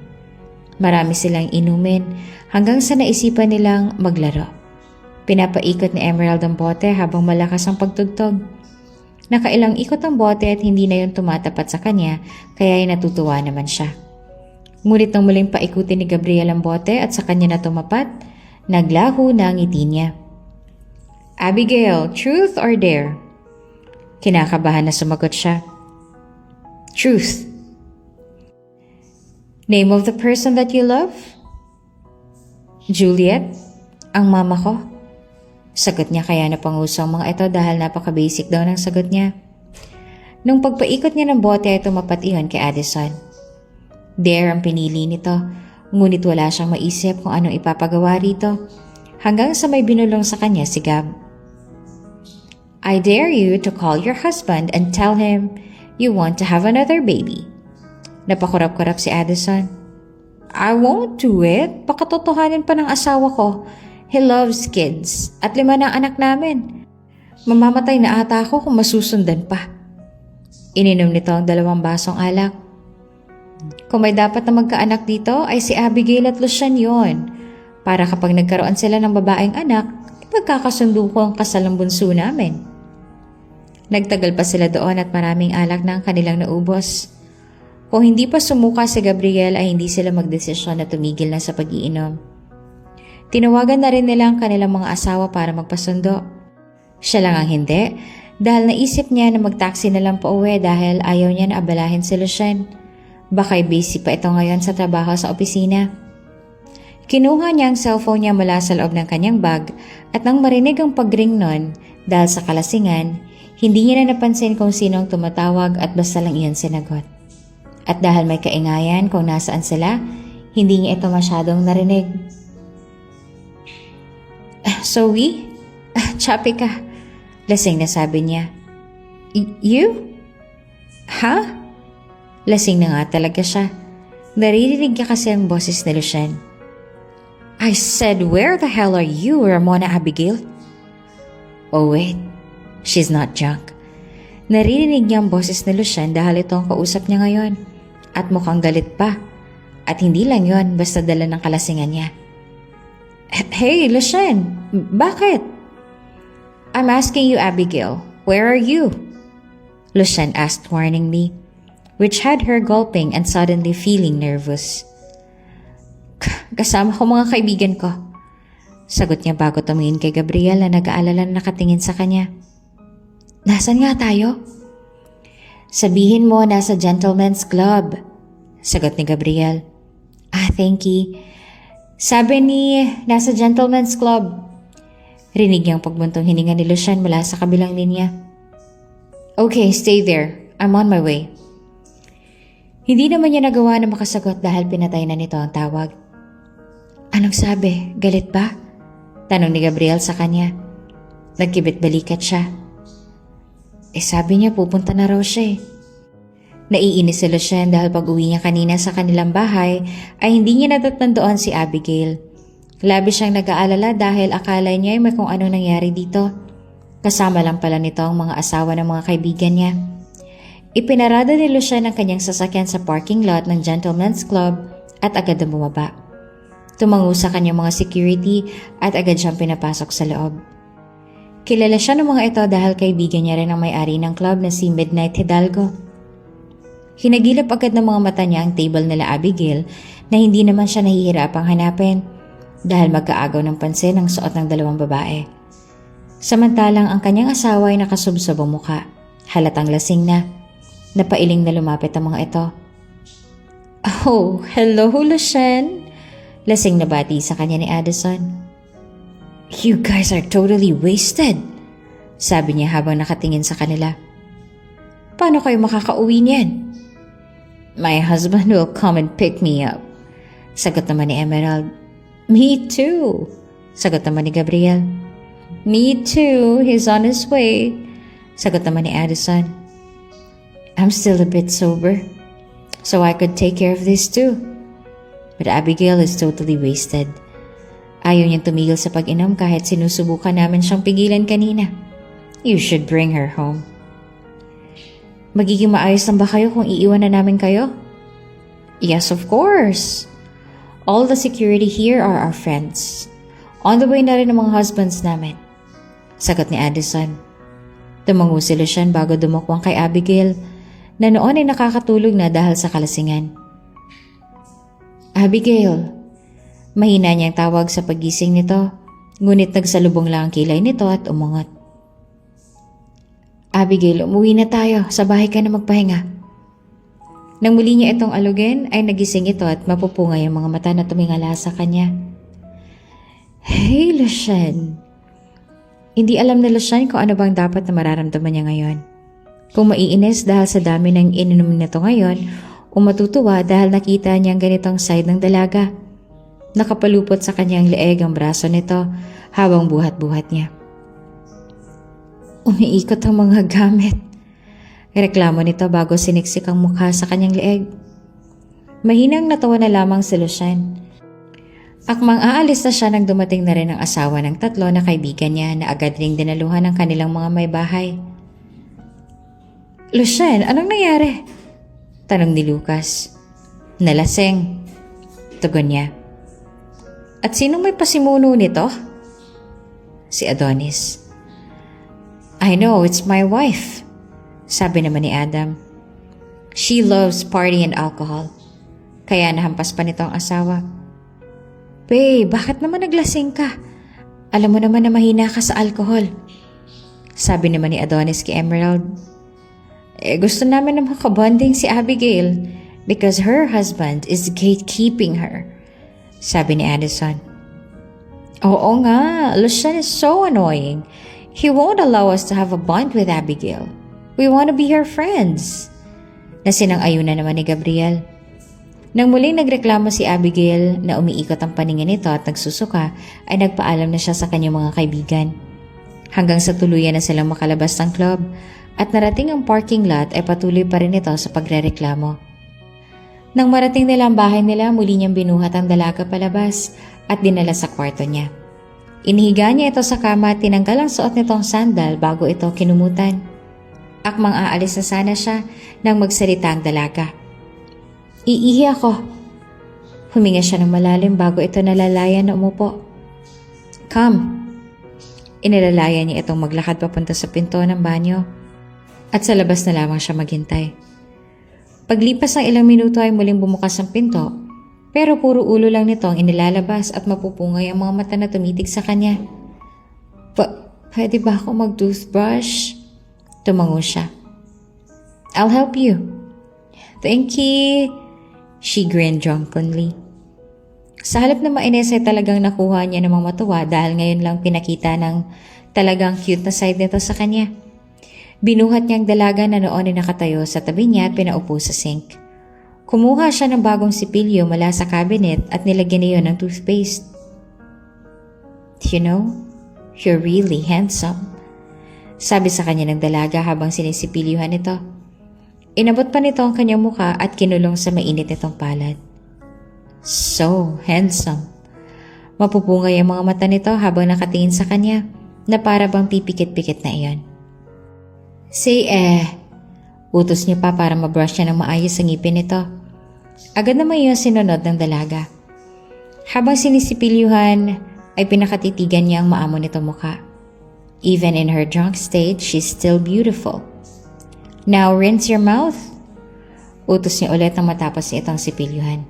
Marami silang inumin hanggang sa naisipan nilang maglaro. Pinapaikot ni Emerald ang bote habang malakas ang pagtugtog. Nakailang ikot ang bote at hindi na yun tumatapat sa kanya kaya ay natutuwa naman siya. Ngunit nang muling paikutin ni Gabriel ang bote at sa kanya na tumapat, naglaho na ang ngiti niya. Abigail, truth or dare? Kinakabahan na sumagot siya. Truth. Name of the person that you love? Juliet, ang mama ko. Sagot niya kaya napanguso ang mga ito dahil napaka-basic daw ng sagot niya. Nung pagpaikot niya ng bote ay tumapat iyon kay Addison. Dare ang pinili nito, ngunit wala siyang maisip kung anong ipapagawa rito hanggang sa may binulong sa kanya si Gab. I dare you to call your husband and tell him you want to have another baby. Napakurap-kurap si Addison. I won't do it. Pakatotohanin pa ng asawa ko. He loves kids at 5 na anak namin. Mamamatay na ata ako kung masusundan pa. Ininom nito ang 2 basong alak. Kung may dapat na magkaanak dito ay si Abigail at Lucien yon. Para kapag nagkaroon sila ng babaeng anak, ipagkakasundo ko ang kasal ng bunso namin. Nagtagal pa sila doon at maraming alak na ang kanilang naubos. Kung hindi pa sumuka si Gabriel ay hindi sila magdesisyon na tumigil na sa pag-iinom. Tinawagan na rin nila ang kanilang mga asawa para magpasundo. Siya lang ang hindi dahil naisip niya na mag-taxi na lang pauwi dahil ayaw niya na abalahin si Lucien. Baka'y busy pa ito ngayon sa trabaho sa opisina. Kinuha niya ang cellphone niya mula sa loob ng kanyang bag at nang marinig ang pag-ring nun dahil sa kalasingan, hindi niya na napansin kung sino ang tumatawag at basta lang iyon sinagot. At dahil may kaingayan kung nasaan sila, hindi niya ito masyadong narinig. Zoe? Chappy ka. Lasing na sabi niya. You? Ha? Lasing na nga talaga siya. Naririnig niya kasi ang boses ni Lucien. I said, where the hell are you, Ramona Abigail? Oh wait, she's not drunk. Naririnig niya ang boses ni Lucien dahil ito ang kausap niya ngayon. At mukhang galit pa. At hindi lang yon basta dala ng kalasingan niya. Hey, Lucien, bakit? I'm asking you, Abigail, where are you? Lucien asked warningly, which had her gulping and suddenly feeling nervous. Kasama ko mga kaibigan ko. Sagot niya bago tumingin kay Gabriel na nag-aalala na nakatingin sa kanya. Nasaan nga tayo? Sabihin mo nasa Gentleman's Club. Sagot ni Gabriel. Thank you. Sabi ni nasa Gentleman's Club. Rinig niyang pagbuntong hininga ni Lucien mula sa kabilang linya. Okay, stay there. I'm on my way. Hindi naman niya nagawa na makasagot dahil pinatay na nito ang tawag. Anong sabi? Galit ba? Tanong ni Gabriel sa kanya. Nagkibit balikat siya. Sabi niya pupunta na raw siya. Naiinis si Lucien dahil pag-uwi niya kanina sa kanilang bahay ay hindi niya natatnan doon si Abigail. Labis siyang nag-aalala dahil akala niya ay may kung ano nangyari dito. Kasama lang pala nito ang mga asawa ng mga kaibigan niya. Ipinarada ni Lucien ang kanyang sasakyan sa parking lot ng Gentleman's Club at agad na bumaba. Tumango sa kanyang mga security at agad siyang pinapasok sa loob. Kilala siya ng mga ito dahil kaibigan niya rin ang may-ari ng club na si Midnight Hidalgo. Hinagilap agad ng mga mata niya ang table nila Abigail na hindi naman siya nahihirapang hanapin dahil magkaagaw ng pansin ang suot ng 2 babae. Samantalang ang kanyang asawa ay nakasubsob ang muka, halatang lasing na. Napailing na lumapit ang mga ito. Oh, hello Lucien! Lasing na bati sa kanya ni Addison. You guys are totally wasted, sabi niya habang nakatingin sa kanila. Paano kayo makakauwi niyan? My husband will come and pick me up, sagot naman ni Emerald. Me too, sagot naman ni Gabriel. Me too, he's on his way. Sagot naman ni Addison. I'm still a bit sober, so I could take care of this too. But Abigail is totally wasted. Ayaw niyang tumigil sa pag-inom kahit sinusubukan namin siyang pigilan kanina. You should bring her home. Magiging maayos lang ba kayo kung iiwan na namin kayo? Yes, of course. All the security here are our friends. On the way na rin ang mga husbands namin. Sagot ni Addison. Tumango si Lucian bago dumukwang kay Abigail na noon ay nakakatulog na dahil sa kalasingan. Abigail, mahina niyang tawag sa pagising nito, ngunit nagsalubong lang ang kilay nito at umungot. Abigail, umuwi na tayo, sa bahay ka na magpahinga. Nang muli niya itong alugin ay nagising ito at mapupungay ang mga mata na tumingala sa kanya. Hey, Lucian! Hindi alam na Lucian kung ano bang dapat na mararamdaman niya ngayon. Kung maiinis dahil sa dami ng ininom nito ngayon o matutuwa dahil nakita niyang ganitong side ng dalaga. Nakapalupot sa kanyang leeg ang braso nito habang buhat-buhat niya. Umiikot ang mga gamit. Reklamo nito bago siniksik ang mukha sa kanyang leeg. Mahinang natawa na lamang si Lucian. Akmang aalis na siya nang dumating na rin ang asawa ng tatlo na kaibigan niya na agad ring dinaluhan ng kanilang mga may bahay. Lucian, anong nangyari? Tanong ni Lucas. Nalasing. Tugon niya. At sinong may pasimuno nito? Si Adonis. I know, it's my wife. Sabi naman ni Adam. She loves party and alcohol. Kaya nahampas pa nito ang asawa. Babe, bakit naman naglasing ka? Alam mo naman na mahina ka sa alcohol. Sabi naman ni Adonis kay Emerald. Gusto namin na makabonding si Abigail because her husband is gatekeeping her. Sabi ni Addison. Oo nga, Lucian is so annoying. He won't allow us to have a bond with Abigail. We want to be her friends. Nasinang-ayunan naman ni Gabriel. Nang muling nagreklamo si Abigail na umiikot ang paningin nito at nagsusuka, ay nagpaalam na siya sa kanyang mga kaibigan. Hanggang sa tuluyan na silang makalabas ng club at narating ang parking lot ay patuloy pa rin ito sa pagrereklamo. Nang marating nila ang bahay nila, muli niyang binuhat ang dalaga palabas at dinala sa kwarto niya. Inihiga niya ito sa kama at tinanggal ang suot nitong sandal bago ito kinumutan. Akmang aalis na sana siya nang magsalita ang dalaga. Iihi ako. Huminga siya ng malalim bago ito nalalayan na umupo. Come. Inilalayan niya itong maglakad papunta sa pinto ng banyo. At sa labas na lamang siya maghintay. Paglipas ng ilang minuto ay muling bumukas ang pinto. Pero puro ulo lang nito ang inilalabas at mapupungay ang mga mata na tumitig sa kanya. Pwede ba ako mag-toothbrush? Tumango siya. I'll help you. Thank you. She grinned drunkenly. Sa halip na mainis ay talagang nakuha niya namang matuwa dahil ngayon lang pinakita ng talagang cute na side nito sa kanya. Binuhat niyang dalaga na noon ay nakatayo sa tabi niya at pinaupo sa sink. Kumuha siya ng bagong sipilyo mula sa cabinet at nilagyan niya ng toothpaste. You know, you're really handsome. Sabi sa kanya ng dalaga habang sinisipilyuhan ito. Inabot pa nito ang kanyang muka at kinulong sa mainit nitong palad. So handsome. Mapupungay ang mga mata nito habang nakatingin sa kanya na para bang pipikit-pikit na iyon. Say utos niya pa para mabrush niya ng maayos ang ngipin nito. Agad naman iyon sinunod ng dalaga. Habang sinisipilyuhan ay pinakatitigan niya ang maamo nitong muka. Even in her drunk state, she's still beautiful. Now rinse your mouth. Utos niya ulit nang matapos niya itong sipilyuhan.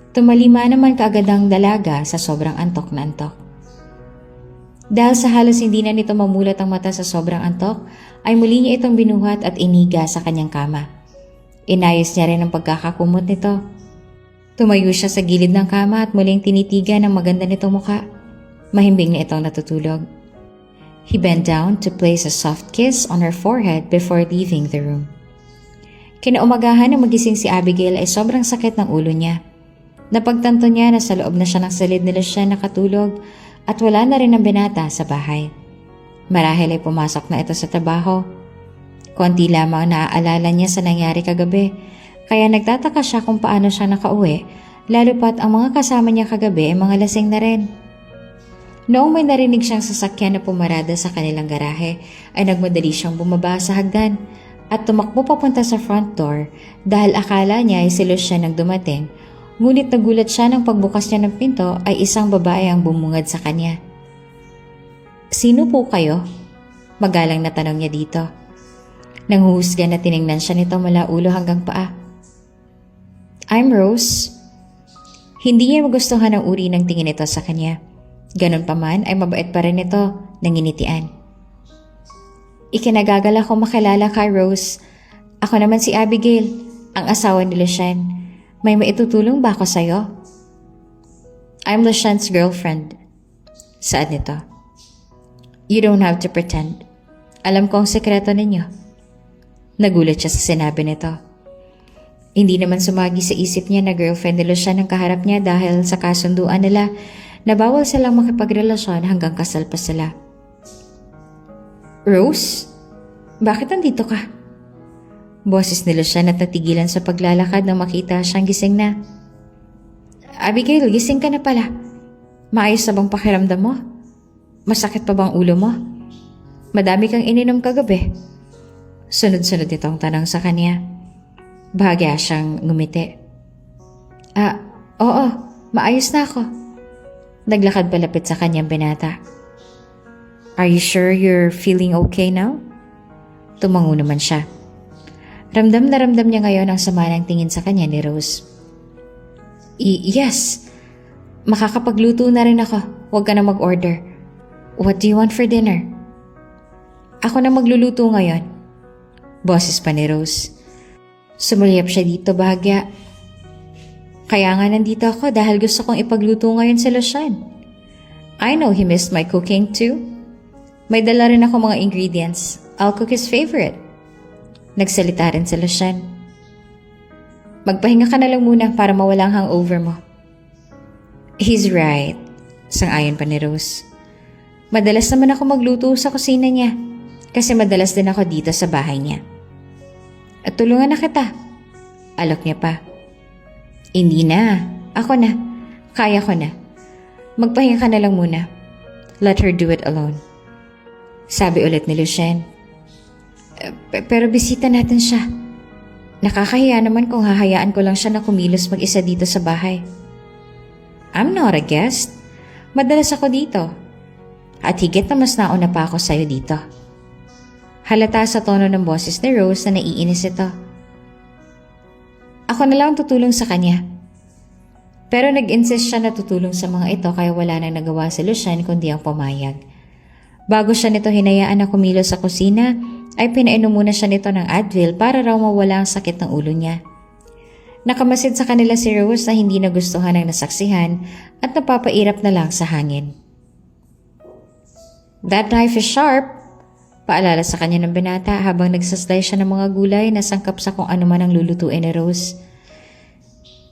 Tumalima naman kaagad ang dalaga sa sobrang antok na antok. Dahil sa halos hindi na nito mamulat ang mata sa sobrang antok, ay muli niya itong binuhat at iniga sa kanyang kama. Inayos niya rin ang pagkakakumot nito. Tumayo siya sa gilid ng kama at muling tinitigan ang maganda nitong muka. Mahimbing na itong natutulog. He bent down to place a soft kiss on her forehead before leaving the room. Kinaumagahan nang magising si Abigail ay sobrang sakit ng ulo niya. Napagtanto niya na sa loob na siya ng silid nila siya nakatulog at wala na rin ang binata sa bahay. Marahil ay pumasok na ito sa trabaho Konti lamang ang naaalala niya sa nangyari kagabi, kaya nagtataka siya kung paano siya nakauwi, lalo pat ang mga kasama niya kagabi ay mga lasing na rin. Noong may narinig siyang sasakyan na pumarada sa kanilang garahe, ay nagmadali siyang bumaba sa hagdan at tumakbo papunta sa front door dahil akala niya ay si Lucien ang dumating. Ngunit nagulat siya nang pagbukas niya ng pinto ay isang babae ang bumungad sa kanya. "Sino po kayo?" Magalang na tanong niya dito. Nanghuhusga na tiningnan siya nito mula ulo hanggang paa. "I'm Rose." Hindi niya magustuhan ang uri ng tingin nito sa kanya. Ganon pa man ay mabait pa rin ito, nanginitian. "Ikinagagalak ko makilala ka, Rose. Ako naman si Abigail, ang asawa ni Lucien. May maitutulong ba ako sa'yo?" "I'm Lucien's girlfriend." "Saan nito?" "You don't have to pretend. Alam ko ang sekreto ninyo." Nagulat siya sa sinabi nito. Hindi naman sumagi sa isip niya na girlfriend ni Lucien ang kaharap niya dahil sa kasunduan nila na bawal silang makipagrelasyon hanggang kasal pa sila. "Rose? Bakit nandito ka?" Boses ni Lucien at natigilan sa paglalakad nang makita siyang gising na. "Abigail, gising ka na pala. Maayos na bang pakiramdam mo? Masakit pa bang ulo mo? Madami kang ininom kagabi." Sunod-sunod itong tanong sa kanya. Bahagya siyang ngumiti. Oo, maayos na ako." Naglakad palapit sa kanyang binata. "Are you sure you're feeling okay now?" Tumango naman siya. Ramdam na ramdam niya ngayon ang sama ng tingin sa kanya ni Rose. Yes, makakapagluto na rin ako. Huwag ka na mag-order. What do you want for dinner?" "Ako na magluluto ngayon." Boses pa ni Rose. Sumulyap siya dito, bahagya. "Kaya nga nandito ako dahil gusto kong ipagluto ngayon sa Lucien. I know he missed my cooking too. May dala rin ako mga ingredients. I'll cook his favorite." Nagsalita rin si Lucien. "Magpahinga ka na lang muna para mawala ang hangover mo." "He's right," sang-ayon pa ni Rose. "Madalas naman ako magluto sa kusina niya kasi madalas din ako dito sa bahay niya. At tulungan na kita." Alok niya pa. "Hindi na. Ako na. Kaya ko na. Magpahinga ka na lang muna. Let her do it alone." Sabi ulit ni Lucien. Pero bisita natin siya. Nakakahiya naman kung hahayaan ko lang siya na kumilos mag-isa dito sa bahay." "I'm not a guest. Madalas ako dito. At higit na mas nauna pa ako sa'yo dito." Halata sa tono ng boses ni Rose na naiinis ito. "Ako na lang tutulong sa kanya." Pero nag-insist siya na tutulong sa mga ito kaya wala nang nagawa si Lucien kundi ang pumayag. Bago siya nito hinayaan na kumilos sa kusina, ay pinainom muna siya nito ng Advil para raw mawala ang sakit ng ulo niya. Nakamasid sa kanila si Rose na hindi nagustuhan ang nasaksihan at napapairap na lang sa hangin. "That knife is sharp," paalala sa kanya ng binata habang nagsaslice siya ng mga gulay na sangkap sa kung ano man ang lulutuin ni Rose.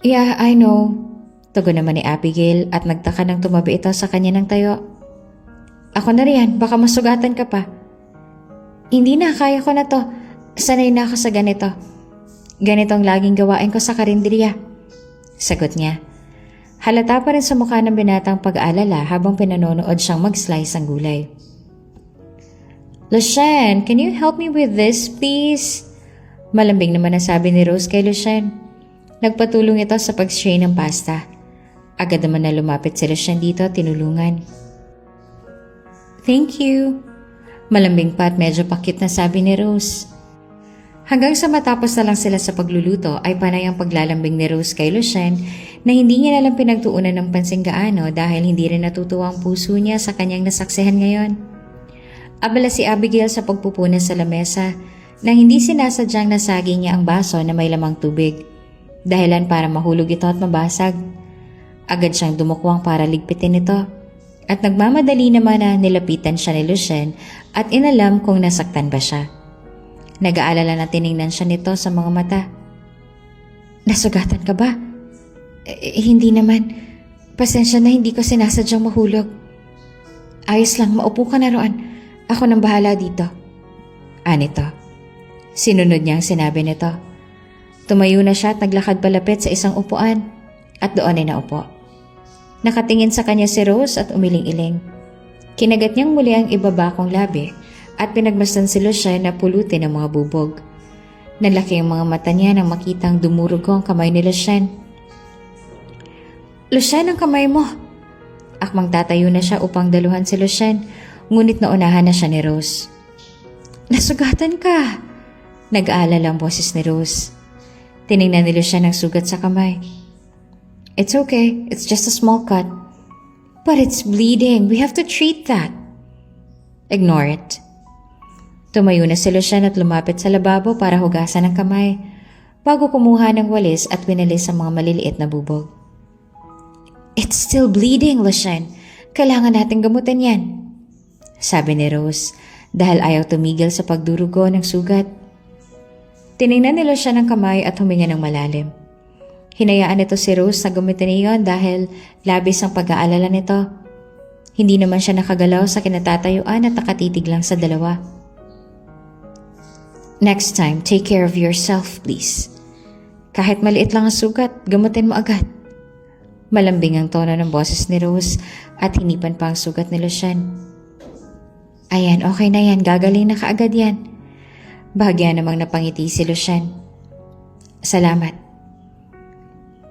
"Yeah, I know," tugon naman ni Abigail at nagtaka nang tumabi ito sa kanya ng tayo. "Ako na riyan, baka masugatan ka pa." "Hindi na, kaya ko na to. Sanay na ako sa ganito. Ganito ang laging gawain ko sa karinderya," sagot niya. Halata pa rin sa mukha ng binatang pag-aalala habang pinanonood siyang mag-slice ang gulay. "Lucien, can you help me with this, please?" Malambing naman ang sabi ni Rose kay Lucien. Nagpatulong ito sa pag-strain ng pasta. Agad naman na lumapit si Lucien dito at tinulungan. "Thank you." Malambing pa at medyo pakit na sabi ni Rose. Hanggang sa matapos na lang sila sa pagluluto ay panay ang paglalambing ni Rose kay Lucien na hindi niya nalang pinagtuunan ng pansin gaano dahil hindi rin natutuwa ang puso niya sa kanyang nasaksihan ngayon. Abala si Abigail sa pagpupunas sa lamesa nang hindi sinasadyang nasagi niya ang baso na may lamang tubig. Dahilan para mahulog ito at mabasag. Agad siyang dumukwang para ligpitin ito. At nagmamadali naman na nilapitan siya ni Lucien at inalam kung nasaktan ba siya. Nag-aalala na tiningnan siya nito sa mga mata. "Nasugatan ka ba?" Hindi naman. Pasensya na hindi ko sinasadyang mahulog." "Ayos lang, maupo ka na roon. Ako nang bahala dito." Anito. Sinunod niya ang sinabi nito. Tumayo na siya at naglakad palapit sa isang upuan at doon ay naupo. Nakatingin sa kanya si Rose at umiling-iling. Kinagat niyang muli ang ibaba kong labi at pinagmasdan si Lucien na pulutin ang mga bubog. Nalaki ang mga mata niya nang makitang dumurugo ang kamay ni Lucien. Lucien, ang kamay mo! Akmang tatayo na siya upang daluhan si Lucien, ngunit naunahan na siya ni Rose. Nasugatan ka! Nag-aalala ang boses ni Rose. Tinignan ni Lucien ang sugat sa kamay. It's okay. It's just a small cut. But it's bleeding. We have to treat that. Ignore it. Tumayo na si Lucien at lumapit sa lababo para hugasan ang kamay bago kumuha ng walis at winalis ang mga maliliit na bubog. It's still bleeding, Lucien. Kailangan nating gamutin yan. Sabi ni Rose dahil ayaw tumigil sa pagdurugo ng sugat. Tinignan ni Lucien ang kamay at huminga ng malalim. Hinayaan nito si Rose na gamitin iyon dahil labis ang pag-aalala nito. Hindi naman siya nakagalaw sa kinatatayuan at nakatitig lang sa dalawa. Next time, take care of yourself, please. Kahit maliit lang ang sugat, gamutin mo agad. Malambing ang tono ng boses ni Rose at hinipan pa ang sugat ni Lucien. Ayan, okay na yan. Gagaling na kaagad yan. Bahagya namang napangiti si Lucien. Salamat.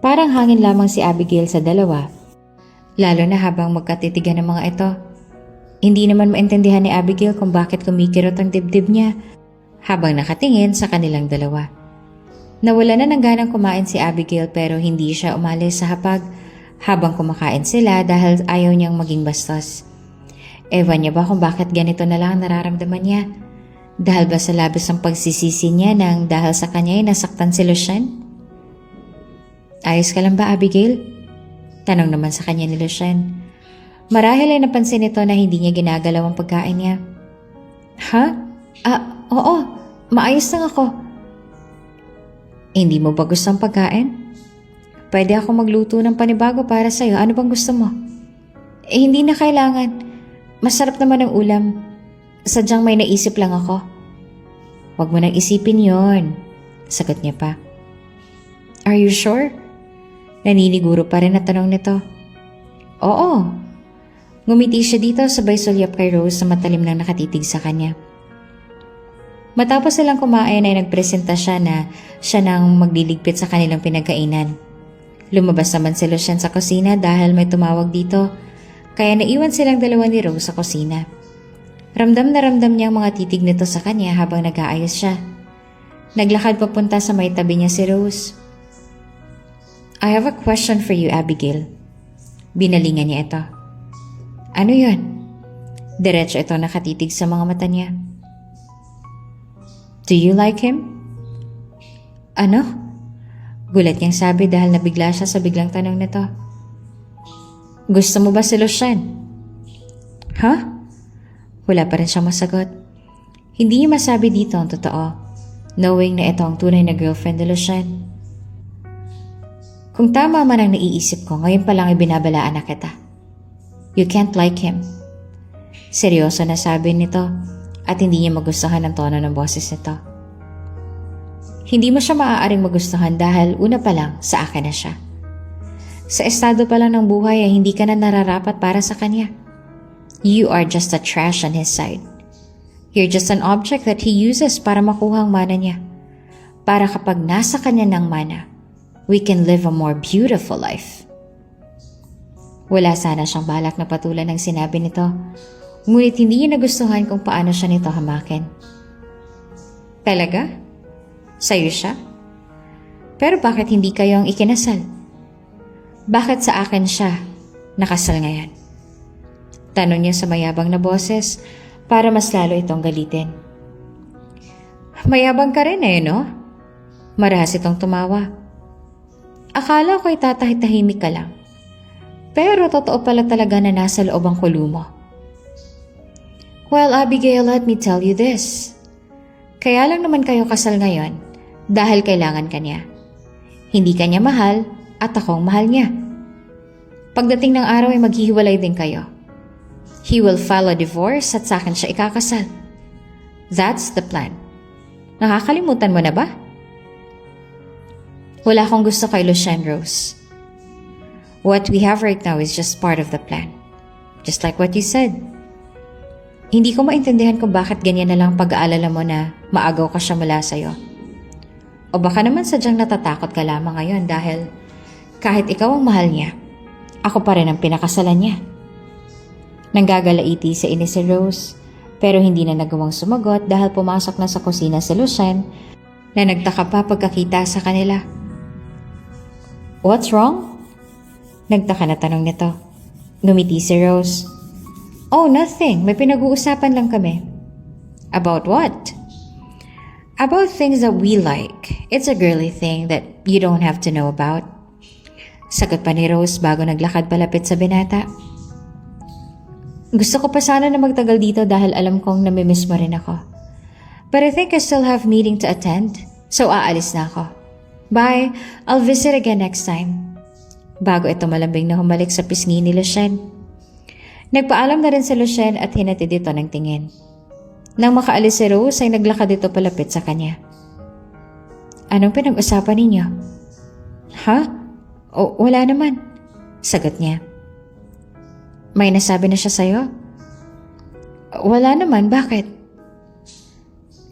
Parang hangin lamang si Abigail sa dalawa, lalo na habang magkatitigan ng mga ito. Hindi naman maintindihan ni Abigail kung bakit kumikirot ang dibdib niya habang nakatingin sa kanilang dalawa. Nawala na ng ganang kumain si Abigail pero hindi siya umalis sa hapag habang kumakain sila dahil ayaw niyang maging bastos. Ewan niya ba kung bakit ganito na lang ang nararamdaman niya? Dahil ba sa labis ang pagsisisi niya nang dahil sa kanya ay nasaktan si Lucien? Ayos ka lang ba, Abigail? Tanong naman sa kanya ni Lucien. Marahil ay napansin nito na hindi niya ginagalaw ang pagkain niya. Ha? Oo. Maayos lang ako. Hindi mo ba gusto ang pagkain? Pwede ako magluto ng panibago para sa'yo. Ano bang gusto mo? Hindi na kailangan. Masarap naman ang ulam. Sadyang may naisip lang ako. Huwag mo nang isipin yon, sagot niya pa. Are you sure? Naniniguro pa rin na tanong nito. Oo. Ngumiti siya dito sabay sulyap kay Rose na matalim nang nakatitig sa kanya. Matapos silang kumain ay nagpresenta siya na siya nang magliligpit sa kanilang pinagkainan. Lumabas naman si Lucien sa kusina dahil may tumawag dito, kaya naiwan silang dalawa ni Rose sa kusina. Ramdam na ramdam niya ang mga titig nito sa kanya habang nag-aayos siya. Naglakad papunta sa may tabi niya si Rose. I have a question for you, Abigail. Binalingan niya ito. Ano yun? Diretso ito nakatitig sa mga mata niya. Do you like him? Ano? Gulat niyang sabi dahil nabigla siya sa biglang tanong nito. Gusto mo ba si Lucien? Huh? Wala pa rin siyang masagot. Hindi niya masabi dito ang totoo, knowing na ito ang tunay na girlfriend ni Lucien. Kung tama man ang naiisip ko, ngayon pa lang ibinabalaan na kita. You can't like him. Seryoso na sabi nito at hindi niya magustuhan ang tono ng boses nito. Hindi mo siya maaaring magustuhan dahil una pa lang sa akin na siya. Sa estado pa lang ng buhay ay hindi ka na nararapat para sa kanya. You are just a trash on his side. You're just an object that he uses para makuha ang mana niya. Para kapag nasa kanya ng mana, we can live a more beautiful life. Wala sana siyang balak na patulan ng sinabi nito, ngunit hindi niya nagustuhan kung paano siya nito hamakin. Talaga? Sa'yo siya? Pero bakit hindi kayo ang ikinasal? Bakit sa akin siya nakasal ngayon? Tanong niya sa mayabang na boses para mas lalo itong galitin. Mayabang ka rin no? Marahas itong tumawa. Akala ko'y tatahit-tahimik ka lang. Pero totoo pala talaga na nasa loob ang kulo mo. Well, Abigail, let me tell you this. Kaya lang naman kayo kasal ngayon dahil kailangan ka niya. Hindi ka niya mahal at akong mahal niya. Pagdating ng araw ay maghihiwalay din kayo. He will file a divorce at sa akin siya ikakasal. That's the plan. Nakakalimutan mo na ba? Wala akong gusto kay Lucien, Rose. What we have right now is just part of the plan. Just like what you said. Hindi ko maintindihan kung bakit ganyan na lang pag-aalala mo na maagaw ka siya mula sa'yo. O baka naman sadyang natatakot ka lamang ngayon dahil kahit ikaw ang mahal niya, ako pa rin ang pinakasalan niya. Nanggagalaiti sa inis si Rose, pero hindi na nagawang sumagot dahil pumasok na sa kusina si Lucien na nagtaka pa pagkakita sa kanila. What's wrong? Nagtaka na tanong nito. Ngumiti si Rose. Oh, nothing. May pinag-uusapan lang kami. About what? About things that we like. It's a girly thing that you don't have to know about. Sagot pa ni Rose bago naglakad palapit sa binata. Gusto ko pa sana na magtagal dito dahil alam kong namimiss mo rin ako. But I think I still have meeting to attend, so aalis na ako. Bye, I'll visit again next time. Bago ito malambing na humalik sa pisngi ni Lucien. Nagpaalam na rin si Lucien at hinatid ito ng tingin. Nang makaalis si Rose ay naglakad ito palapit sa kanya. Anong pinag-usapan ninyo? Ha? O, wala naman. Sagot niya. May nasabi na siya sa'yo? Wala naman, bakit?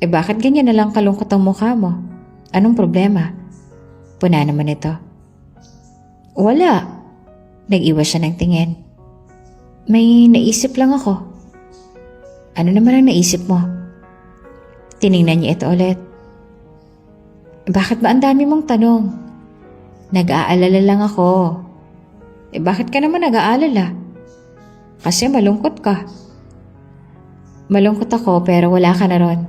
Bakit ganyan na lang kalungkot ang mukha mo? Anong problema? Puna naman ito. Wala. Nag-iwas siya ng tingin. May naisip lang ako. Ano naman ang naisip mo? Tiningnan niya ito ulit. Bakit ba ang dami mong tanong? Nag-aalala lang ako. Bakit ka naman nag-aalala? Kasi malungkot ka. Malungkot ako pero wala ka na ron.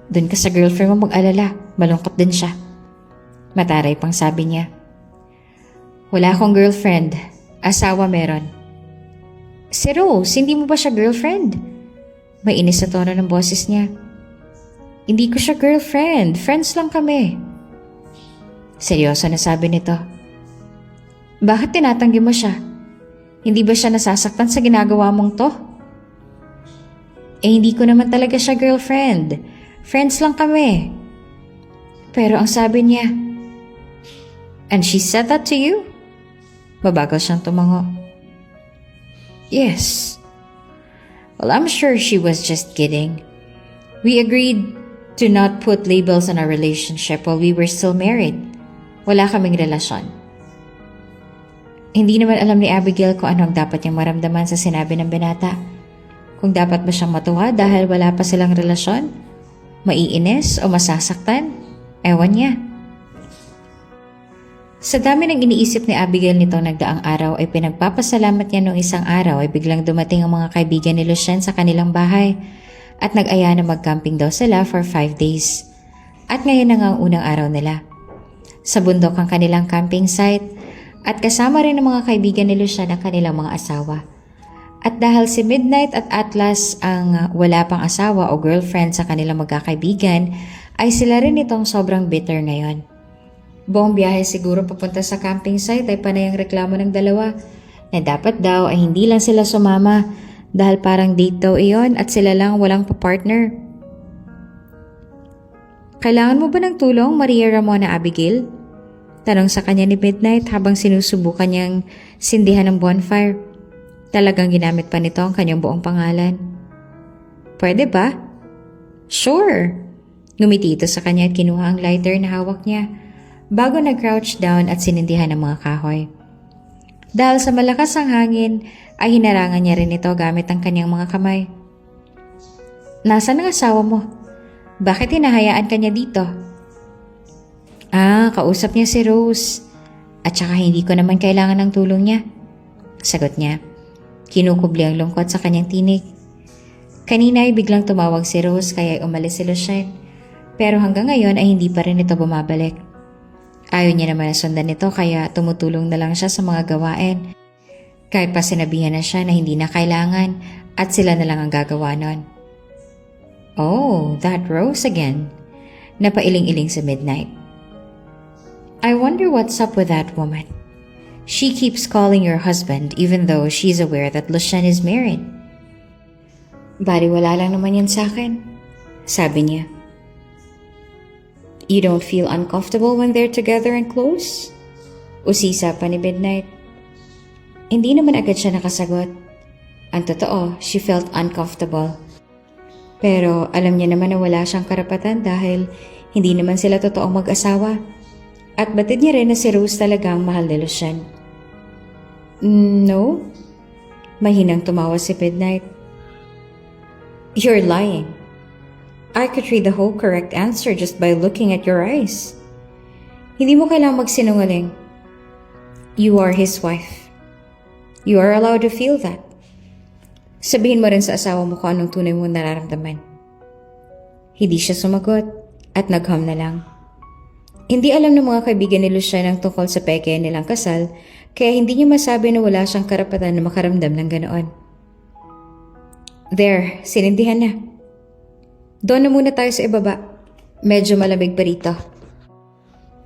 Doon ka sa girlfriend mo mag-alala. Malungkot din siya. Mataray pang sabi niya. Wala akong girlfriend. Asawa meron. Si Rose, hindi mo ba siya girlfriend? May inis sa tono ng boses niya. Hindi ko siya girlfriend. Friends lang kami. Seryoso na sabi nito. Bakit tinatanggi mo siya? Hindi ba siya nasasaktan sa ginagawa mong to? Hindi ko naman talaga siya girlfriend. Friends lang kami. Pero ang sabi niya, and she said that to you? Mabagal siyang tumango. Yes. Well, I'm sure she was just kidding. We agreed to not put labels on our relationship while we were still married. Wala kaming relasyon. Hindi naman alam ni Abigail kung ano ang dapat niyang maramdaman sa sinabi ng binata. Kung dapat ba siyang matuwa dahil wala pa silang relasyon? Maiinis o masasaktan? Ewan niya. Sa dami ng iniisip ni Abigail nitong nagdaang araw ay pinagpapasalamat niya noong isang araw ay biglang dumating ang mga kaibigan ni Lucien sa kanilang bahay at nag-aya na mag-camping daw sila for 5 days. At ngayon na nga ang unang araw nila. Sa bundok ang kanilang camping site at kasama rin ng mga kaibigan ni Lucien ang kanilang mga asawa. At dahil si Midnight at Atlas ang wala pang asawa o girlfriend sa kanilang magkakaibigan, ay sila rin itong sobrang bitter ngayon. Buong biyahe siguro papunta sa camping site ay panay ang reklamo ng dalawa na dapat daw ay hindi lang sila sumama dahil parang date daw iyon at sila lang walang pa-partner. Kailangan mo ba ng tulong, Maria Ramona Abigail? Tanong sa kanya ni Midnight habang sinusubukan niyang sindihan ng bonfire. Talagang ginamit pa nito ang kanyang buong pangalan. Pwede ba? Sure. Ngumiti ito sa kanya at kinuha ang lighter na hawak niya bago nag-crouch down at sinindihan ng mga kahoy. Dahil sa malakas ang hangin, ay hinarangan niya rin ito gamit ang kanyang mga kamay. Nasaan ang asawa mo? Bakit hinahayaan ka niya dito? Kausap niya si Rose. At saka hindi ko naman kailangan ng tulong niya. Sagot niya. Kinukubli ang lungkot sa kanyang tinig. Kanina ay biglang tumawag si Rose kaya umalis si Lucien. Pero hanggang ngayon ay hindi pa rin ito bumabalik. Ayaw niya naman na sundan ito kaya tumutulong na lang siya sa mga gawain. Kahit pa sinabihan na siya na hindi na kailangan at sila na lang ang gagawa nun. Oh, that Rose again. Napailing-iling sa Midnight. I wonder what's up with that woman. She keeps calling your husband even though she's aware that Lucien is married. Bari wala lang naman yan sa akin, sabi niya. You don't feel uncomfortable when they're together and close? Usisa pa ni Midnight. Hindi naman agad siya nakasagot. Ang totoo, she felt uncomfortable. Pero alam niya naman na wala siyang karapatan dahil hindi naman sila totoong mag-asawa. At batid niya rin na si Rose talagang mahal ni Lucien. No? Mahinang tumawa si Midnight. You're lying. I could read the whole correct answer just by looking at your eyes. Hindi mo kailangang magsinungaling. You are his wife. You are allowed to feel that. Sabihin mo rin sa asawa mo kung anong tunay mo nararamdaman. Hindi siya sumagot at nagham na lang. Hindi alam ng mga kaibigan ni Lucien ang tungkol sa peke nilang kasal, kaya hindi niya masabi na wala siyang karapatan na makaramdam ng ganoon. There, sinindihan na. Doon na muna tayo sa ibaba. Medyo malamig pa rito.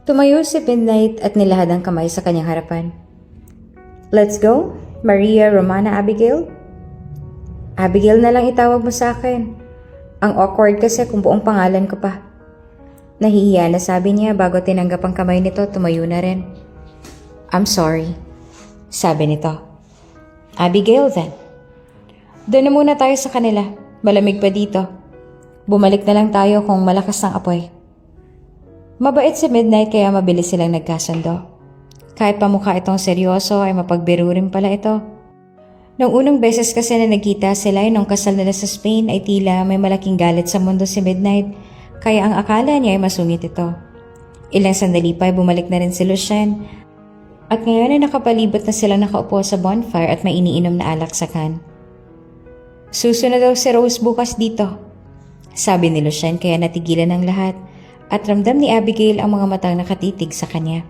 Tumayo si Midnight at nilahad ang kamay sa kanyang harapan. Let's go, Maria Romana Abigail? Abigail na lang itawag mo sa akin. Ang awkward kasi kung buong pangalan ko pa. Nahihiya na sabi niya bago tinanggap ang kamay nito, tumayo na rin. I'm sorry, sabi nito. Abigail then. Doon na muna tayo sa kanila. Malamig pa dito. Bumalik na lang tayo kung malakas ang apoy. Mabait si Midnight kaya mabilis silang nagkasundo. Kahit pamukha itong seryoso ay mapagbiro rin pala ito. Nung unang beses kasi na nagkita sila nung kasal nila sa Spain ay tila may malaking galit sa mundo si Midnight kaya ang akala niya ay masungit ito. Ilang sandali pa ay bumalik na rin si Lucien at ngayon ay nakapalibot na sila nakaupo sa bonfire at may iniinom na alak sa kan. Susunod daw si Rose bukas dito. Sabi ni Lucien kaya natigilan ang lahat at ramdam ni Abigail ang mga matang nakatitig sa kanya.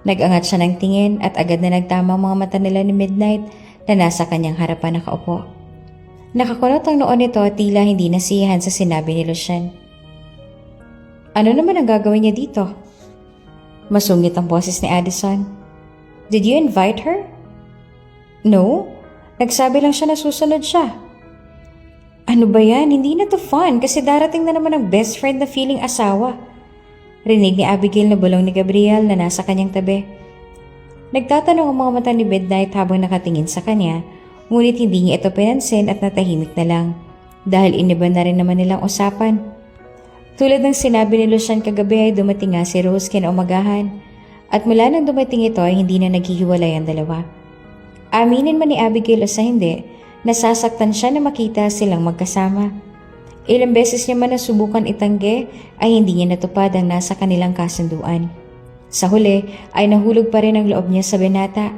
Nag-angat siya ng tingin at agad na nagtama ang mga mata nila ni Midnight na nasa kanyang harapan nakaupo. Nakakunot ang noon nito at tila hindi nasiyahan sa sinabi ni Lucien. Ano naman ang gagawin niya dito? Masungit ang boses ni Addison. Did you invite her? No, nagsabi lang siya na susunod siya. Ano ba yan? Hindi na to fun kasi darating na naman ang best friend na feeling asawa. Rinig ni Abigail na bulong ni Gabriel na nasa kanyang tabi. Nagtatanong ang mga mata ni Midnight habang nakatingin sa kanya, ngunit hindi niya ito pinansin at natahimik na lang dahil iniba na rin naman nilang usapan. Tulad ng sinabi ni Lucien kagabi ay dumating nga si Rose kinaumagahan at mula nang dumating ito ay hindi na naghihiwalay ang dalawa. Aminin man ni Abigail o sa hindi, nasasaktan siya na makita silang magkasama. Ilang beses niya man nasubukan itanggi ay hindi niya natupad ang nasa kanilang kasunduan. Sa huli ay nahulog pa rin ang loob niya sa binata.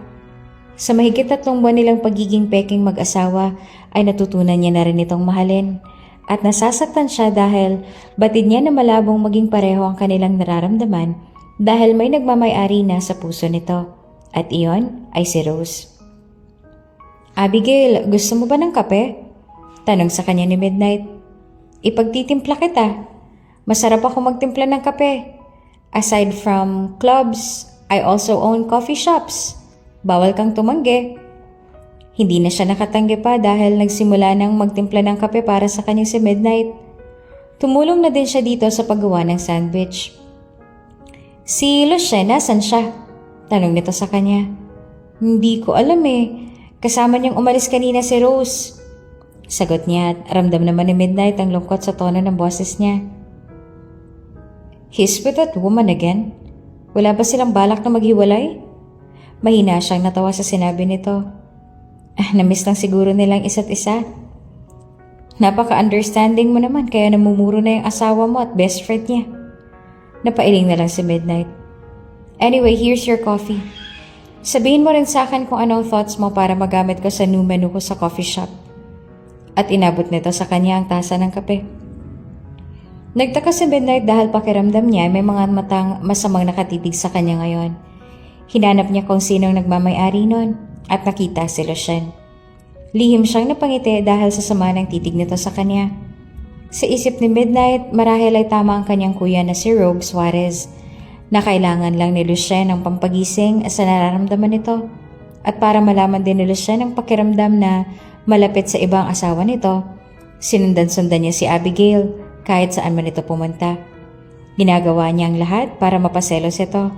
Sa mahigit 3 buwan nilang pagiging peking mag-asawa ay natutunan niya na rin itong mahalin. At nasasaktan siya dahil batid niya na malabong maging pareho ang kanilang nararamdaman dahil may nagmamay-ari na sa puso nito. At iyon ay si Rose. Abigail, gusto mo ba ng kape? Tanong sa kanya ni Midnight. Ipagtitimpla kita. Masarap ako magtimpla ng kape. Aside from clubs, I also own coffee shops. Bawal kang tumanggi. Hindi na siya nakatanggi pa dahil nagsimula nang magtimpla ng kape para sa kanya si Midnight. Tumulong na din siya dito sa paggawa ng sandwich. Si Lucien, nasan siya? Tanong nito sa kanya. Hindi ko alam eh. Kasama niyang umalis kanina si Rose. Sagot niya at ramdam naman ni Midnight ang lungkot sa tono ng boses niya. He's with that woman again? Wala ba silang balak na maghiwalay? Mahina siyang natawa sa sinabi nito. Namiss lang siguro nilang isa't isa. Napaka-understanding mo naman kaya namumuro na yung asawa mo at best friend niya. Napailing na lang si Midnight. Anyway, here's your coffee. Sabihin mo rin sa akin kung anong thoughts mo para magamit ko sa new menu ko sa coffee shop. At inabot nito sa kanya ang tasa ng kape. Nagtaka si Midnight dahil pakiramdam niya may mga matang masamang nakatitig sa kanya ngayon. Hinanap niya kung sinong nagmamay-ari nun at nakita si Lucien. Lihim siyang napangiti dahil sa sama ng titig nito sa kanya. Sa isip ni Midnight, marahil ay tama ang kanyang kuya na si Rogue Suarez na kailangan lang ni Lucien ng pampagising sa nararamdaman nito at para malaman din ni Lucien ang pakiramdam na malapit sa ibang asawa nito, sinundan-sundan niya si Abigail kahit saan man ito pumunta. Ginagawa niya ang lahat para mapaselos ito.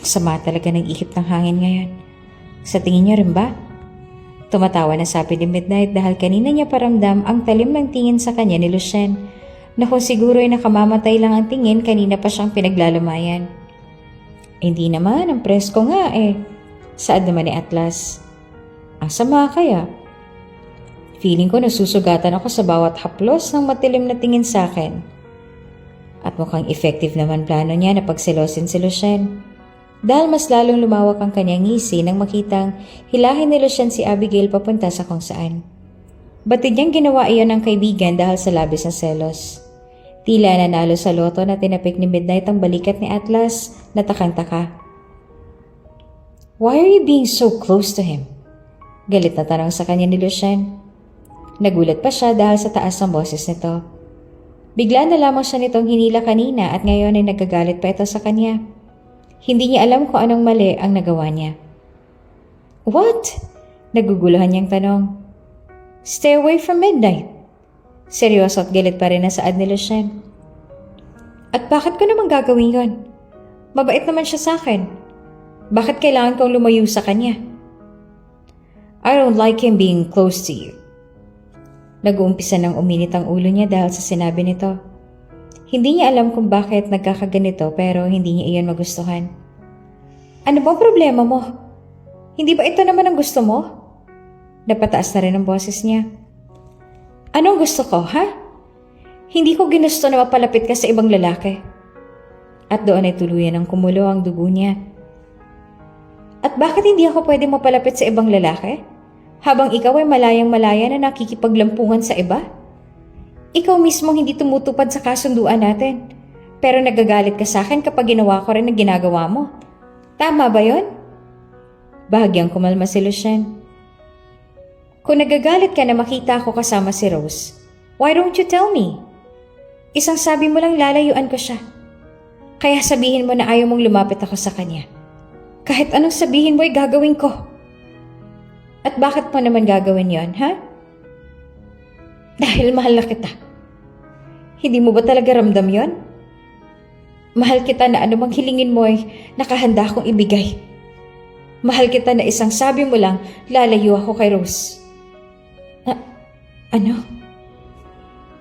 Sama talaga ng ihip ng hangin ngayon. Sa tingin niyo rin ba? Tumatawa na sabi ni Midnight dahil kanina niya paramdam ang talim ng tingin sa kanya ni Lucien na kung siguro ay nakamamatay lang ang tingin kanina pa siyang pinaglalamayan. Hindi naman, ang presko nga eh. Saad naman ni Atlas. Ang sama kaya? Feeling ko nasusugatan ako sa bawat haplos ng matilim na tingin sa akin. At mukhang effective naman plano niya na pagselosin si Lucien. Dahil mas lalong lumawak ang kanyang ngisi nang makitang hilahin ni Lucien si Abigail papunta sa kung saan. Batid niyang ginawa iyon ng kaibigan dahil sa labis na selos. Tila nanalo sa loto na tinapik ni Midnight ang balikat ni Atlas na takang-taka. Why are you being so close to him? Galit na tanong sa kanya ni Lucien. Nagulat pa siya dahil sa taas ng boses nito. Bigla na lamang siya nitong hinila kanina at ngayon ay nagagalit pa ito sa kanya. Hindi niya alam kung anong mali ang nagawa niya. What? Naguguluhan niyang tanong. Stay away from Midnight. Seryoso at galit pa rin na saad ni Lucien. At bakit ko naman gagawin yon? Mabait naman siya sa akin. Bakit kailangan kong lumayo sa kanya? I don't like him being close to you. Nag-uumpisa ng uminit ang ulo niya dahil sa sinabi nito. Hindi niya alam kung bakit nagkakaganito pero hindi niya iyon magustuhan. Ano bang problema mo? Hindi ba ito naman ang gusto mo? Napataas na rin ang boses niya. Anong gusto ko, ha? Hindi ko ginusto na mapalapit ka sa ibang lalaki. At doon ay tuluyan ng kumulo ang dugo niya. At bakit hindi ako pwede mapalapit sa ibang lalaki? Habang ikaw ay malayang-malaya na nakikipaglampungan sa iba? Ikaw mismo hindi tumutupad sa kasunduan natin. Pero nagagalit ka sa akin kapag ginawa ko rin ang ginagawa mo. Tama ba yon? Bahagyang kumalma si Lucien. Kung nagagalit ka na makita ko kasama si Rose, why don't you tell me? Isang sabi mo lang lalayuan ko siya. Kaya sabihin mo na ayaw mong lumapit ako sa kanya. Kahit anong sabihin mo ay gagawin ko. At bakit mo naman gagawin yon, ha? Dahil mahal na kita. Hindi mo ba talaga ramdam yon? Mahal kita na anumang hilingin mo ay nakahanda akong ibigay. Mahal kita na isang sabi mo lang, lalayo ako kay Rose. Ano?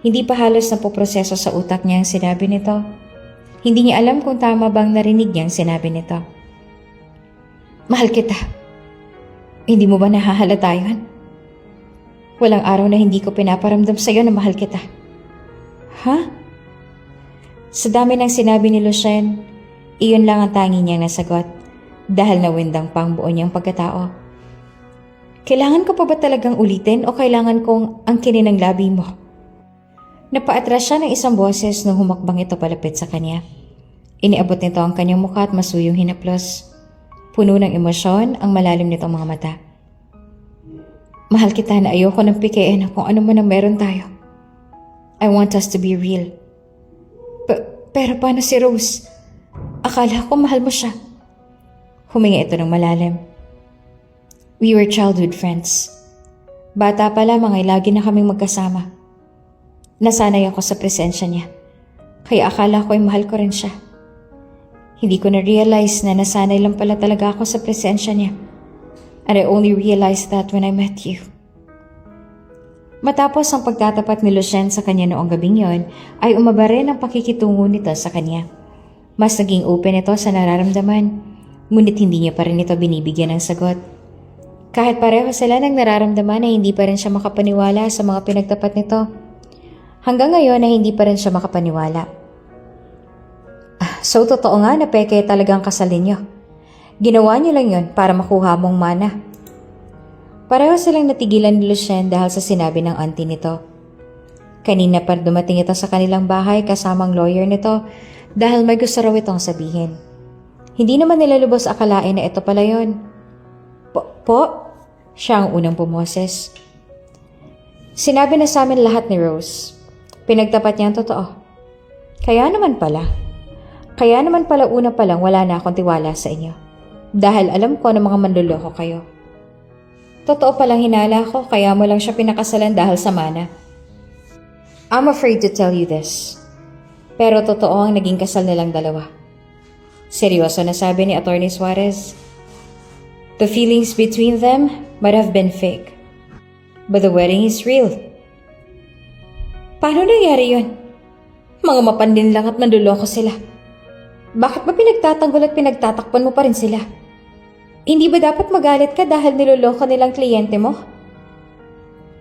Hindi pa halos napoproseso sa utak niya ang sinabi nito. Hindi niya alam kung tama bang narinig niya ang sinabi nito. Mahal kita. Hindi mo ba nahahalata yun? Walang araw na hindi ko pinaparamdam sa'yo na mahal kita. Ha? Sa dami ng sinabi ni Lucien, iyon lang ang tangi niyang nasagot dahil nawindang pang buo niyang pagkatao. Kailangan ko pa ba talagang ulitin o kailangan kong angkinin ang labi mo? Napaatras siya ng isang boses nung humakbang ito palapit sa kanya. Iniabot nito ang kanyang mukha at masuyong hinaplos. Puno ng emosyon ang malalim nitong mga mata. Mahal kita na ayoko ng pikein kung ano man ang meron tayo. I want us to be real. Pero paano si Rose? Akala ko mahal mo siya. Huminga ito ng malalim. We were childhood friends. Bata pa lamang ay lagi na kaming magkasama. Nasanay ako sa presensya niya. Kaya akala ko ay mahal ko rin siya. Hindi ko na-realize na nasanay lang pala talaga ako sa presensya niya. And I only realized that when I met you. Matapos ang pagtatapat ni Lucien sa kanya noong gabing yon, ay umaba rin ang pakikitungo nito sa kanya. Mas naging open ito sa nararamdaman, ngunit hindi niya pa rin ito binibigyan ng sagot. Kahit pareho sila ng nararamdaman ay hindi pa rin siya makapaniwala sa mga pinagtapat nito. Hanggang ngayon ay hindi pa rin siya makapaniwala. So totoo nga na peke talagang kasal ninyo. Ginawa niyo lang yon para makuha mong mana. Pareho silang natigilan ni Lucien dahil sa sinabi ng auntie nito. Kanina pa dumating ito sa kanilang bahay kasamang lawyer nito dahil may gusto raw itong sabihin. Hindi naman nila lubos akalain na ito pala yon. Po? Siya ang unang bumoses. Sinabi na sa amin lahat ni Rose. Pinagtapat niya ang totoo. Kaya naman pala una pa lang wala na akong tiwala sa inyo. Dahil alam ko na mga manluloko kayo. Totoo palang hinala ko kaya mo lang siya pinakasalan dahil sa mana. I'm afraid to tell you this. Pero totoo ang naging kasal nilang dalawa. Seryoso na sabi ni Atty. Suarez. The feelings between them might have been fake, but the wedding is real. Paano nangyari yun? Mga mapandin lang at manduloko sila. Bakit ba pinagtatanggol at pinagtatakpan mo pa rin sila? Hindi ba dapat magalit ka dahil niloloko nilang kliyente mo?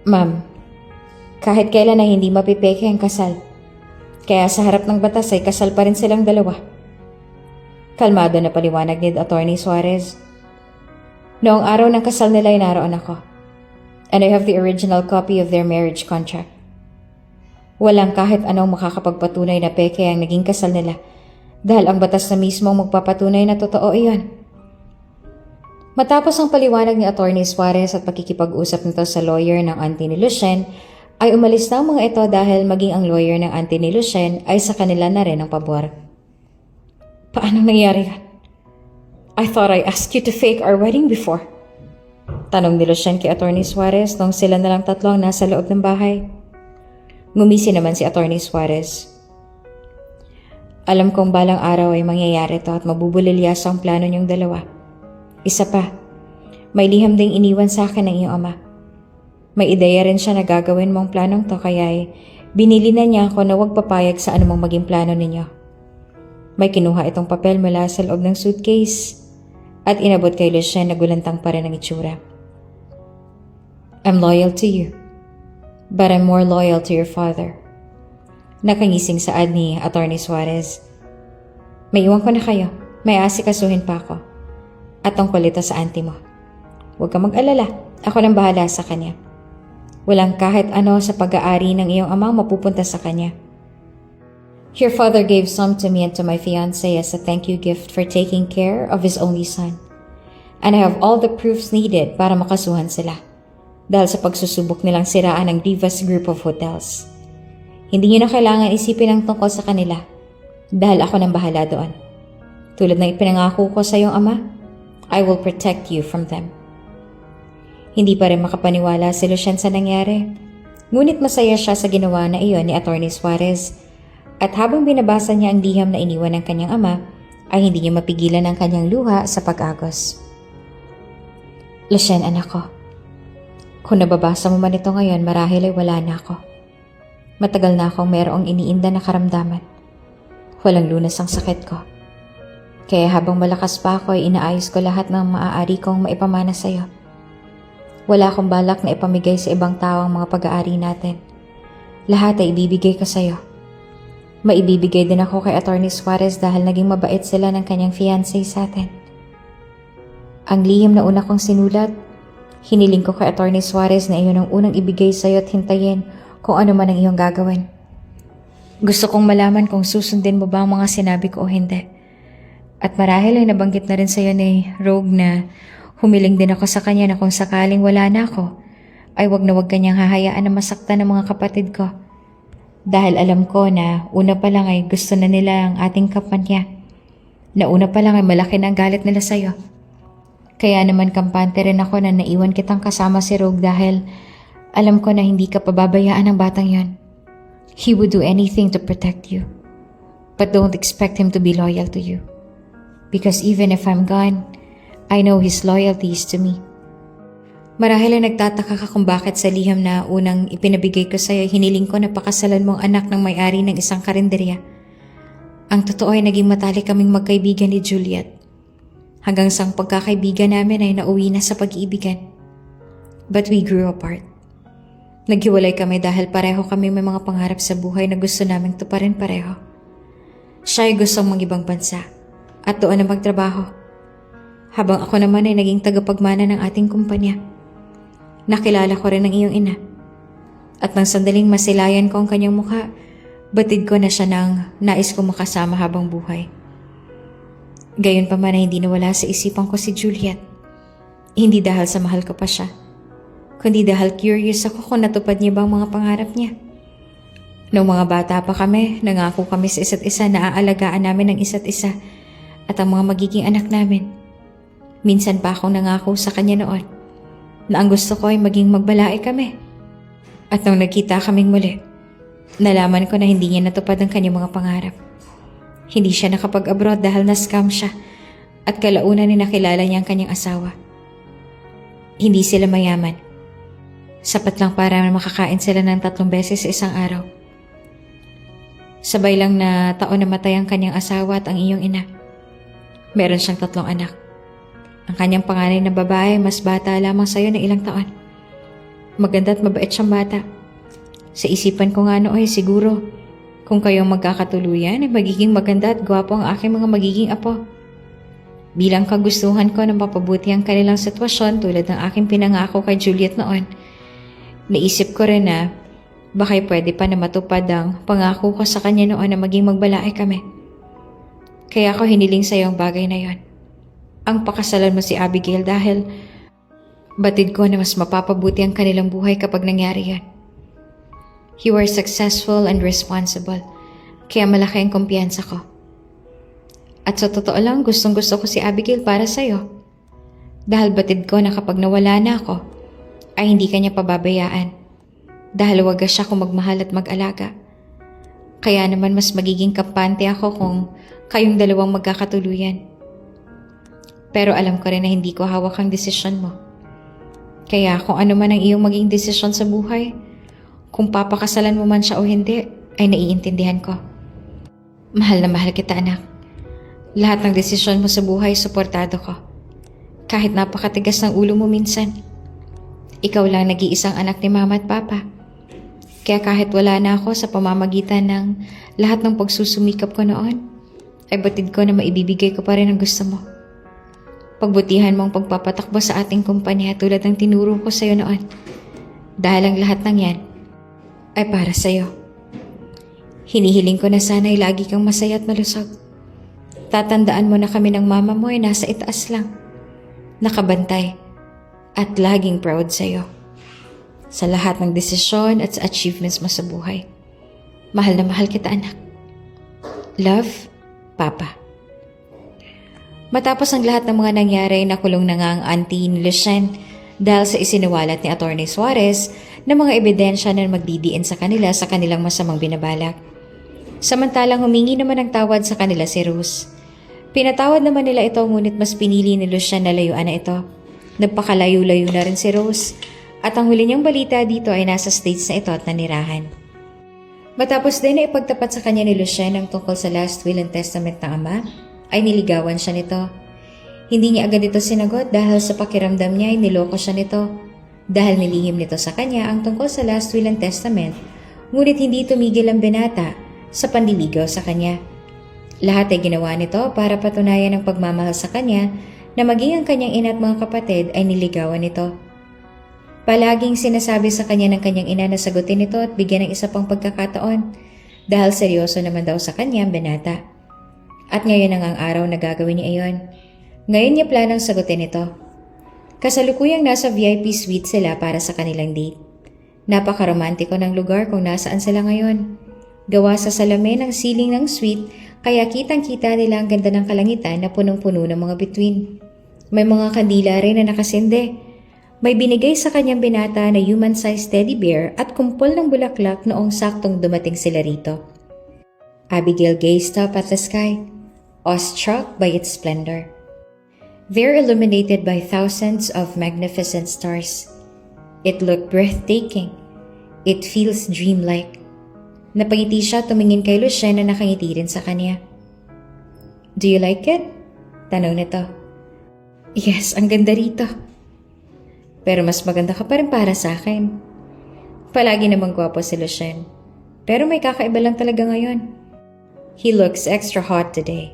Ma'am, kahit kailan ay hindi mapipeke ang kasal. Kaya sa harap ng batas ay kasal pa rin silang dalawa. Kalmado na paliwanag ni Atty. Suarez. Noong araw ng kasal nila ay naroon ako. And I have the original copy of their marriage contract. Walang kahit anong makakapagpatunay na peke ang naging kasal nila dahil ang batas na mismo ang magpapatunay na totoo iyon. Matapos ang paliwanag ni Atty. Suarez at pakikipag-usap nito sa lawyer ng auntie ni Lucien, ay umalis na ang mga ito dahil maging ang lawyer ng auntie ni Lucien ay sa kanila na rin ang pabor. Paano nangyari yan? I thought I asked you to fake our wedding before. Tanong ni Lucien kay Atty. Suarez nung sila na lang tatlo ang nasa loob ng bahay. Ngumisi naman si Atty. Suarez. Alam kong balang araw ay mangyayari to at mabubulilyaso ang plano niyong dalawa. Isa pa, may liham ding iniwan sa akin ng iyong ama. May ideya rin siya na gagawin mong planong to kaya ay binili na niya ako na huwag papayag sa anumang maging plano ninyo. May kinuha itong papel mula sa loob ng suitcase at inabot kay Lucien na gulantang pa rin ang itsura. I'm loyal to you, but I'm more loyal to your father. Nakangising saad ni Atty. Suarez. May iwan ko na kayo. May asikasuhin pa ako. At tungkol ito sa auntie mo. Huwag kang mag-alala. Ako nang bahala sa kanya. Walang kahit ano sa pag-aari ng iyong amang mapupunta sa kanya. Your father gave some to me and to my fiancé as a thank you gift for taking care of his only son. And I have all the proofs needed para makasuhan sila. Dahil sa pagsusubok nilang siraan ng Divas Group of Hotels. Hindi niyo na kailangan isipin ang tungkol sa kanila. Dahil ako nang bahala doon. Tulad ng ipinangako ko sa iyong ama, I will protect you from them. Hindi pa rin makapaniwala si Lucien sa nangyari. Ngunit masaya siya sa ginawa na iyon ni Atty. Suarez. At habang binabasa niya ang liham na iniwan ng kanyang ama, ay hindi niya mapigilan ang kanyang luha sa pag-agos. Lucien, anak ko. Kung nababasa mo man ito ngayon, marahil ay wala na ako. Matagal na akong mayroong iniinda na karamdaman. Walang lunas ang sakit ko. Kaya habang malakas pa ako ay inaayos ko lahat ng maaari kong maipamana sa iyo. Wala akong balak na ipamigay sa ibang tao ang mga pag-aari natin. Lahat ay ibibigay ko sa iyo. Maibibigay din ako kay Atty. Suarez dahil naging mabait sila ng kanyang fiancé sa atin. Ang lihim na una kong sinulat, hiniling ko kay Atty. Suarez na iyon ang unang ibigay sa iyo at hintayin kung ano man ang iyong gagawin. Gusto kong malaman kung susundin mo ba ang mga sinabi ko o hindi. At marahil ay nabanggit na rin sa iyo ni Rogue na humiling din ako sa kanya na kung sakaling wala na ako, ay wag na wag kanyang hahayaan na masaktan ng mga kapatid ko. Dahil alam ko na una pa lang ay gusto na nila ang ating kampanya. Na una pa lang ay malaki na ang galit nila sa iyo. Kaya naman kampante rin ako na naiwan kitang kasama si Rogue dahil alam ko na hindi ka pababayaan ng batang yon. He would do anything to protect you. But don't expect him to be loyal to you. Because even if I'm gone, I know his loyalty is to me. Marahil ay nagtataka ka kung bakit sa liham na unang ipinabigay ko sa'yo, hiniling ko na pakasalan mong anak ng may-ari ng isang karinderya. Ang totoo ay naging matalik kaming magkaibigan ni Juliet. Hanggang sa ang pagkakaibigan namin ay nauwi na sa pag-iibigan. But we grew apart. Naghiwalay kami dahil pareho kami may mga pangarap sa buhay na gusto naming tuparin pareho. Siya ay gustong mag-ibang bansa at doon na magtrabaho. Habang ako naman ay naging tagapagmana ng ating kumpanya. Nakilala ko rin ang iyong ina. At nang sandaling masilayan ko ang kanyang mukha, batid ko na siya ng nais kong makasama habang buhay. Gayon pa man ay hindi nawala sa isipan ko si Juliet. Hindi dahil sa mahal ko pa siya, kundi dahil curious ako kung natupad niya ba ang mga pangarap niya. Noong mga bata pa kami, nangako kami sa isa't isa na aalagaan namin ang isa't isa at ang mga magiging anak namin. Minsan pa akong nangako sa kanya noon na ang gusto ko ay maging magbalae kami. At nung nagkita kaming muli, Nalaman ko na hindi niya natupad ang kanyang mga pangarap. Hindi siya nakapag-abroad dahil na-scam siya at kalaunan ni nakilala niya ang kanyang asawa. Hindi sila mayaman. Sapat lang para makakain sila ng 3 beses sa isang araw. Sabay lang na taon namatay ang kanyang asawa at ang iyong ina. Meron siyang 3 anak. Ang kanyang panganay na babae mas bata lamang sa iyo ng ilang taon. Maganda at mabait siyang bata. Sa isipan ko nga noon siguro, kung kayong magkakatuluyan ay magiging maganda at gwapo ang aking mga magiging apo. Bilang kagustuhan ko na mapabuti ang kanilang sitwasyon tulad ng aking pinangako kay Juliet noon, naisip ko rin na baka'y pwede pa na matupad ang pangako ko sa kanya noon na maging magbalae kami. Kaya ako hiniling sa iyo ang bagay na yon. Ang pakasalan mo si Abigail dahil batid ko na mas mapapabuti ang kanilang buhay kapag nangyari yan. You are successful and responsible, kaya malaki ang kumpiyansa ko. At sa totoo lang, gustong-gusto ko si Abigail para sa'yo. Dahil batid ko na kapag nawala na ako, ay hindi kanya pababayaan. Dahil wagas siya kung magmahal at mag-alaga. Kaya naman mas magiging kampante ako kung kayong dalawang magkakatuluyan. Pero alam ko rin na hindi ko hawak ang desisyon mo. Kaya kung ano man ang iyong maging desisyon sa buhay, kung papakasalan mo man siya o hindi, ay naiintindihan ko. Mahal na mahal kita, anak. Lahat ng desisyon mo sa buhay, suportado ko. Kahit napakatigas ng ulo mo minsan. Ikaw lang nag-iisang anak ni mama at papa. Kaya kahit wala na ako sa pamamagitan ng lahat ng pagsusumikap ko noon, ay batid ko na maibibigay ko pa rin ang gusto mo. Pagbutihan mo ang pagpapatakbo sa ating kumpanya tulad ng tinuro ko sa iyo noon. Dahil ang lahat ng yan ay para sa iyo. Hinihiling ko na sana ay lagi kang masaya at malusog. Tatandaan mo na kami ng mama mo ay nasa itaas lang, nakabantay, at laging proud sa iyo. Sa lahat ng desisyon at sa achievements mo sa buhay. Mahal na mahal kita, anak. Love, Papa. Matapos ang lahat ng mga nangyari, nakulong na nga ang auntie ni Lucien dahil sa isiniwalat ni Atty. Suarez na mga ebidensya na magdidiin sa kanila sa kanilang masamang binabalak. Samantalang humingi naman ng tawad sa kanila si Rose. Pinatawad naman nila ito ngunit mas pinili ni Lucien na layuan na ito. Nagpakalayo-layo na rin si Rose at ang huli niyang balita dito ay nasa States na ito at nanirahan. Matapos din na ipagtapat sa kanya ni Lucien ang tungkol sa last will and testament ng ama, ay niligawan siya nito. Hindi niya agad ito sinagot dahil sa pakiramdam niya ay niloko siya nito. Dahil nilihim nito sa kanya ang tungkol sa last will and testament, ngunit hindi tumigil ang binata sa panliligaw sa kanya. Lahat ay ginawa nito para patunayan ang pagmamahal sa kanya na maging ang kanyang ina at mga kapatid ay niligawan nito. Palaging sinasabi sa kanya ng kanyang ina na sagutin ito at bigyan ng isa pang pagkakataon dahil seryoso naman daw sa kanya ang binata. At ngayon ang araw na gagawin niya iyon. Ngayon niya planang sagutin ito. Kasalukuyang nasa VIP suite sila para sa kanilang date. Napakaromantiko ng lugar kung nasaan sila ngayon. Gawa sa salamin ng siling ng suite, kaya kitang-kita nila ang ganda ng kalangitan na punong-puno ng mga bituin. May mga kandila rin na nakasinde. May binigay sa kanyang binata na human-sized teddy bear at kumpol ng bulaklak noong saktong dumating sila rito. Abigail gazed up at the sky, awestruck by its splendor. They're illuminated by thousands of magnificent stars. It looked breathtaking. It feels dreamlike. Napangiti siya tumingin kay Lucien na nakangiti rin sa kanya. Do you like it? Tanong nito. Yes, ang ganda rito. Pero mas maganda ka pa rin para sa akin. Palagi namang gwapo si Lucien. Pero may kakaiba lang talaga ngayon. He looks extra hot today.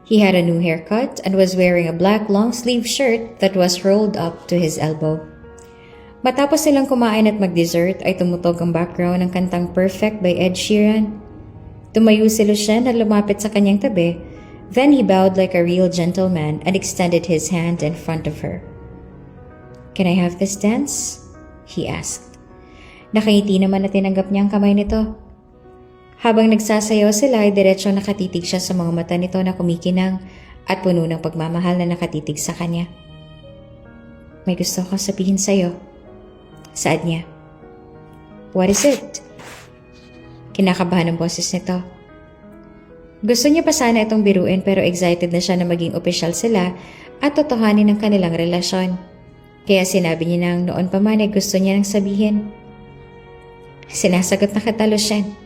He had a new haircut and was wearing a black long-sleeve shirt that was rolled up to his elbow. Matapos silang kumain at mag-dessert ay tumutog ang background ng kantang Perfect by Ed Sheeran. Tumayo si Lucien at lumapit sa kanyang tabi, then he bowed like a real gentleman and extended his hand in front of her. Can I have this dance? He asked. Nakangiti naman na tinanggap niya ang kamay nito. Habang nagsasayaw sila ay diretsong nakatitig siya sa mga mata nito na kumikinang at puno ng pagmamahal na nakatitig sa kanya. May gusto ko sabihin sa'yo. Saad niya. What is it? Kinakabahan ang boses nito. Gusto niya pa sana itong biruin pero excited na siya na maging opisyal sila at totohanin ang kanilang relasyon. Kaya sinabi niya na noon pa man ay gusto niya nang sabihin. Sinasagot na kita, Lucien.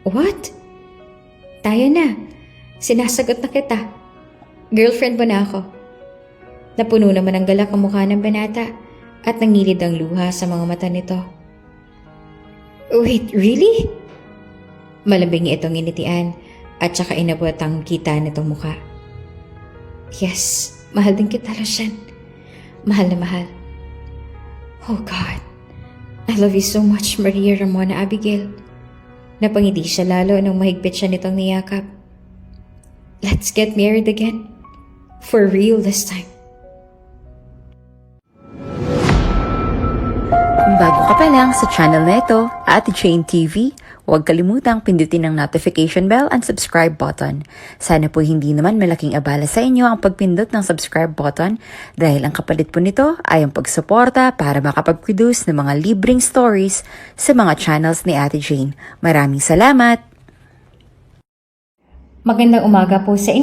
What? Tayo na. Sinasagot na kita. Girlfriend mo na ako. Napuno naman ang galak ang mukha ng banata at nangilid ang luha sa mga mata nito. Wait, really? Malambing niya itong initian at saka inabot ang kita nitong mukha. Yes, mahal din kita, Lucien. Mahal na mahal. Oh God, I love you so much, Maria Ramona Abigail. Napangiti siya lalo nung mahigpit siya nitong niyakap. Let's get married again. For real this time. Kung bago ka pa lang sa channel na ito, Ate Jane TV, huwag kalimutang pindutin ang notification bell and subscribe button. Sana po hindi naman malaking abala sa inyo ang pagpindot ng subscribe button dahil ang kapalit po nito ay ang pagsuporta para makapag-produce ng mga libreng stories sa mga channels ni Ate Jane. Maraming salamat! Magandang umaga po sa inyo.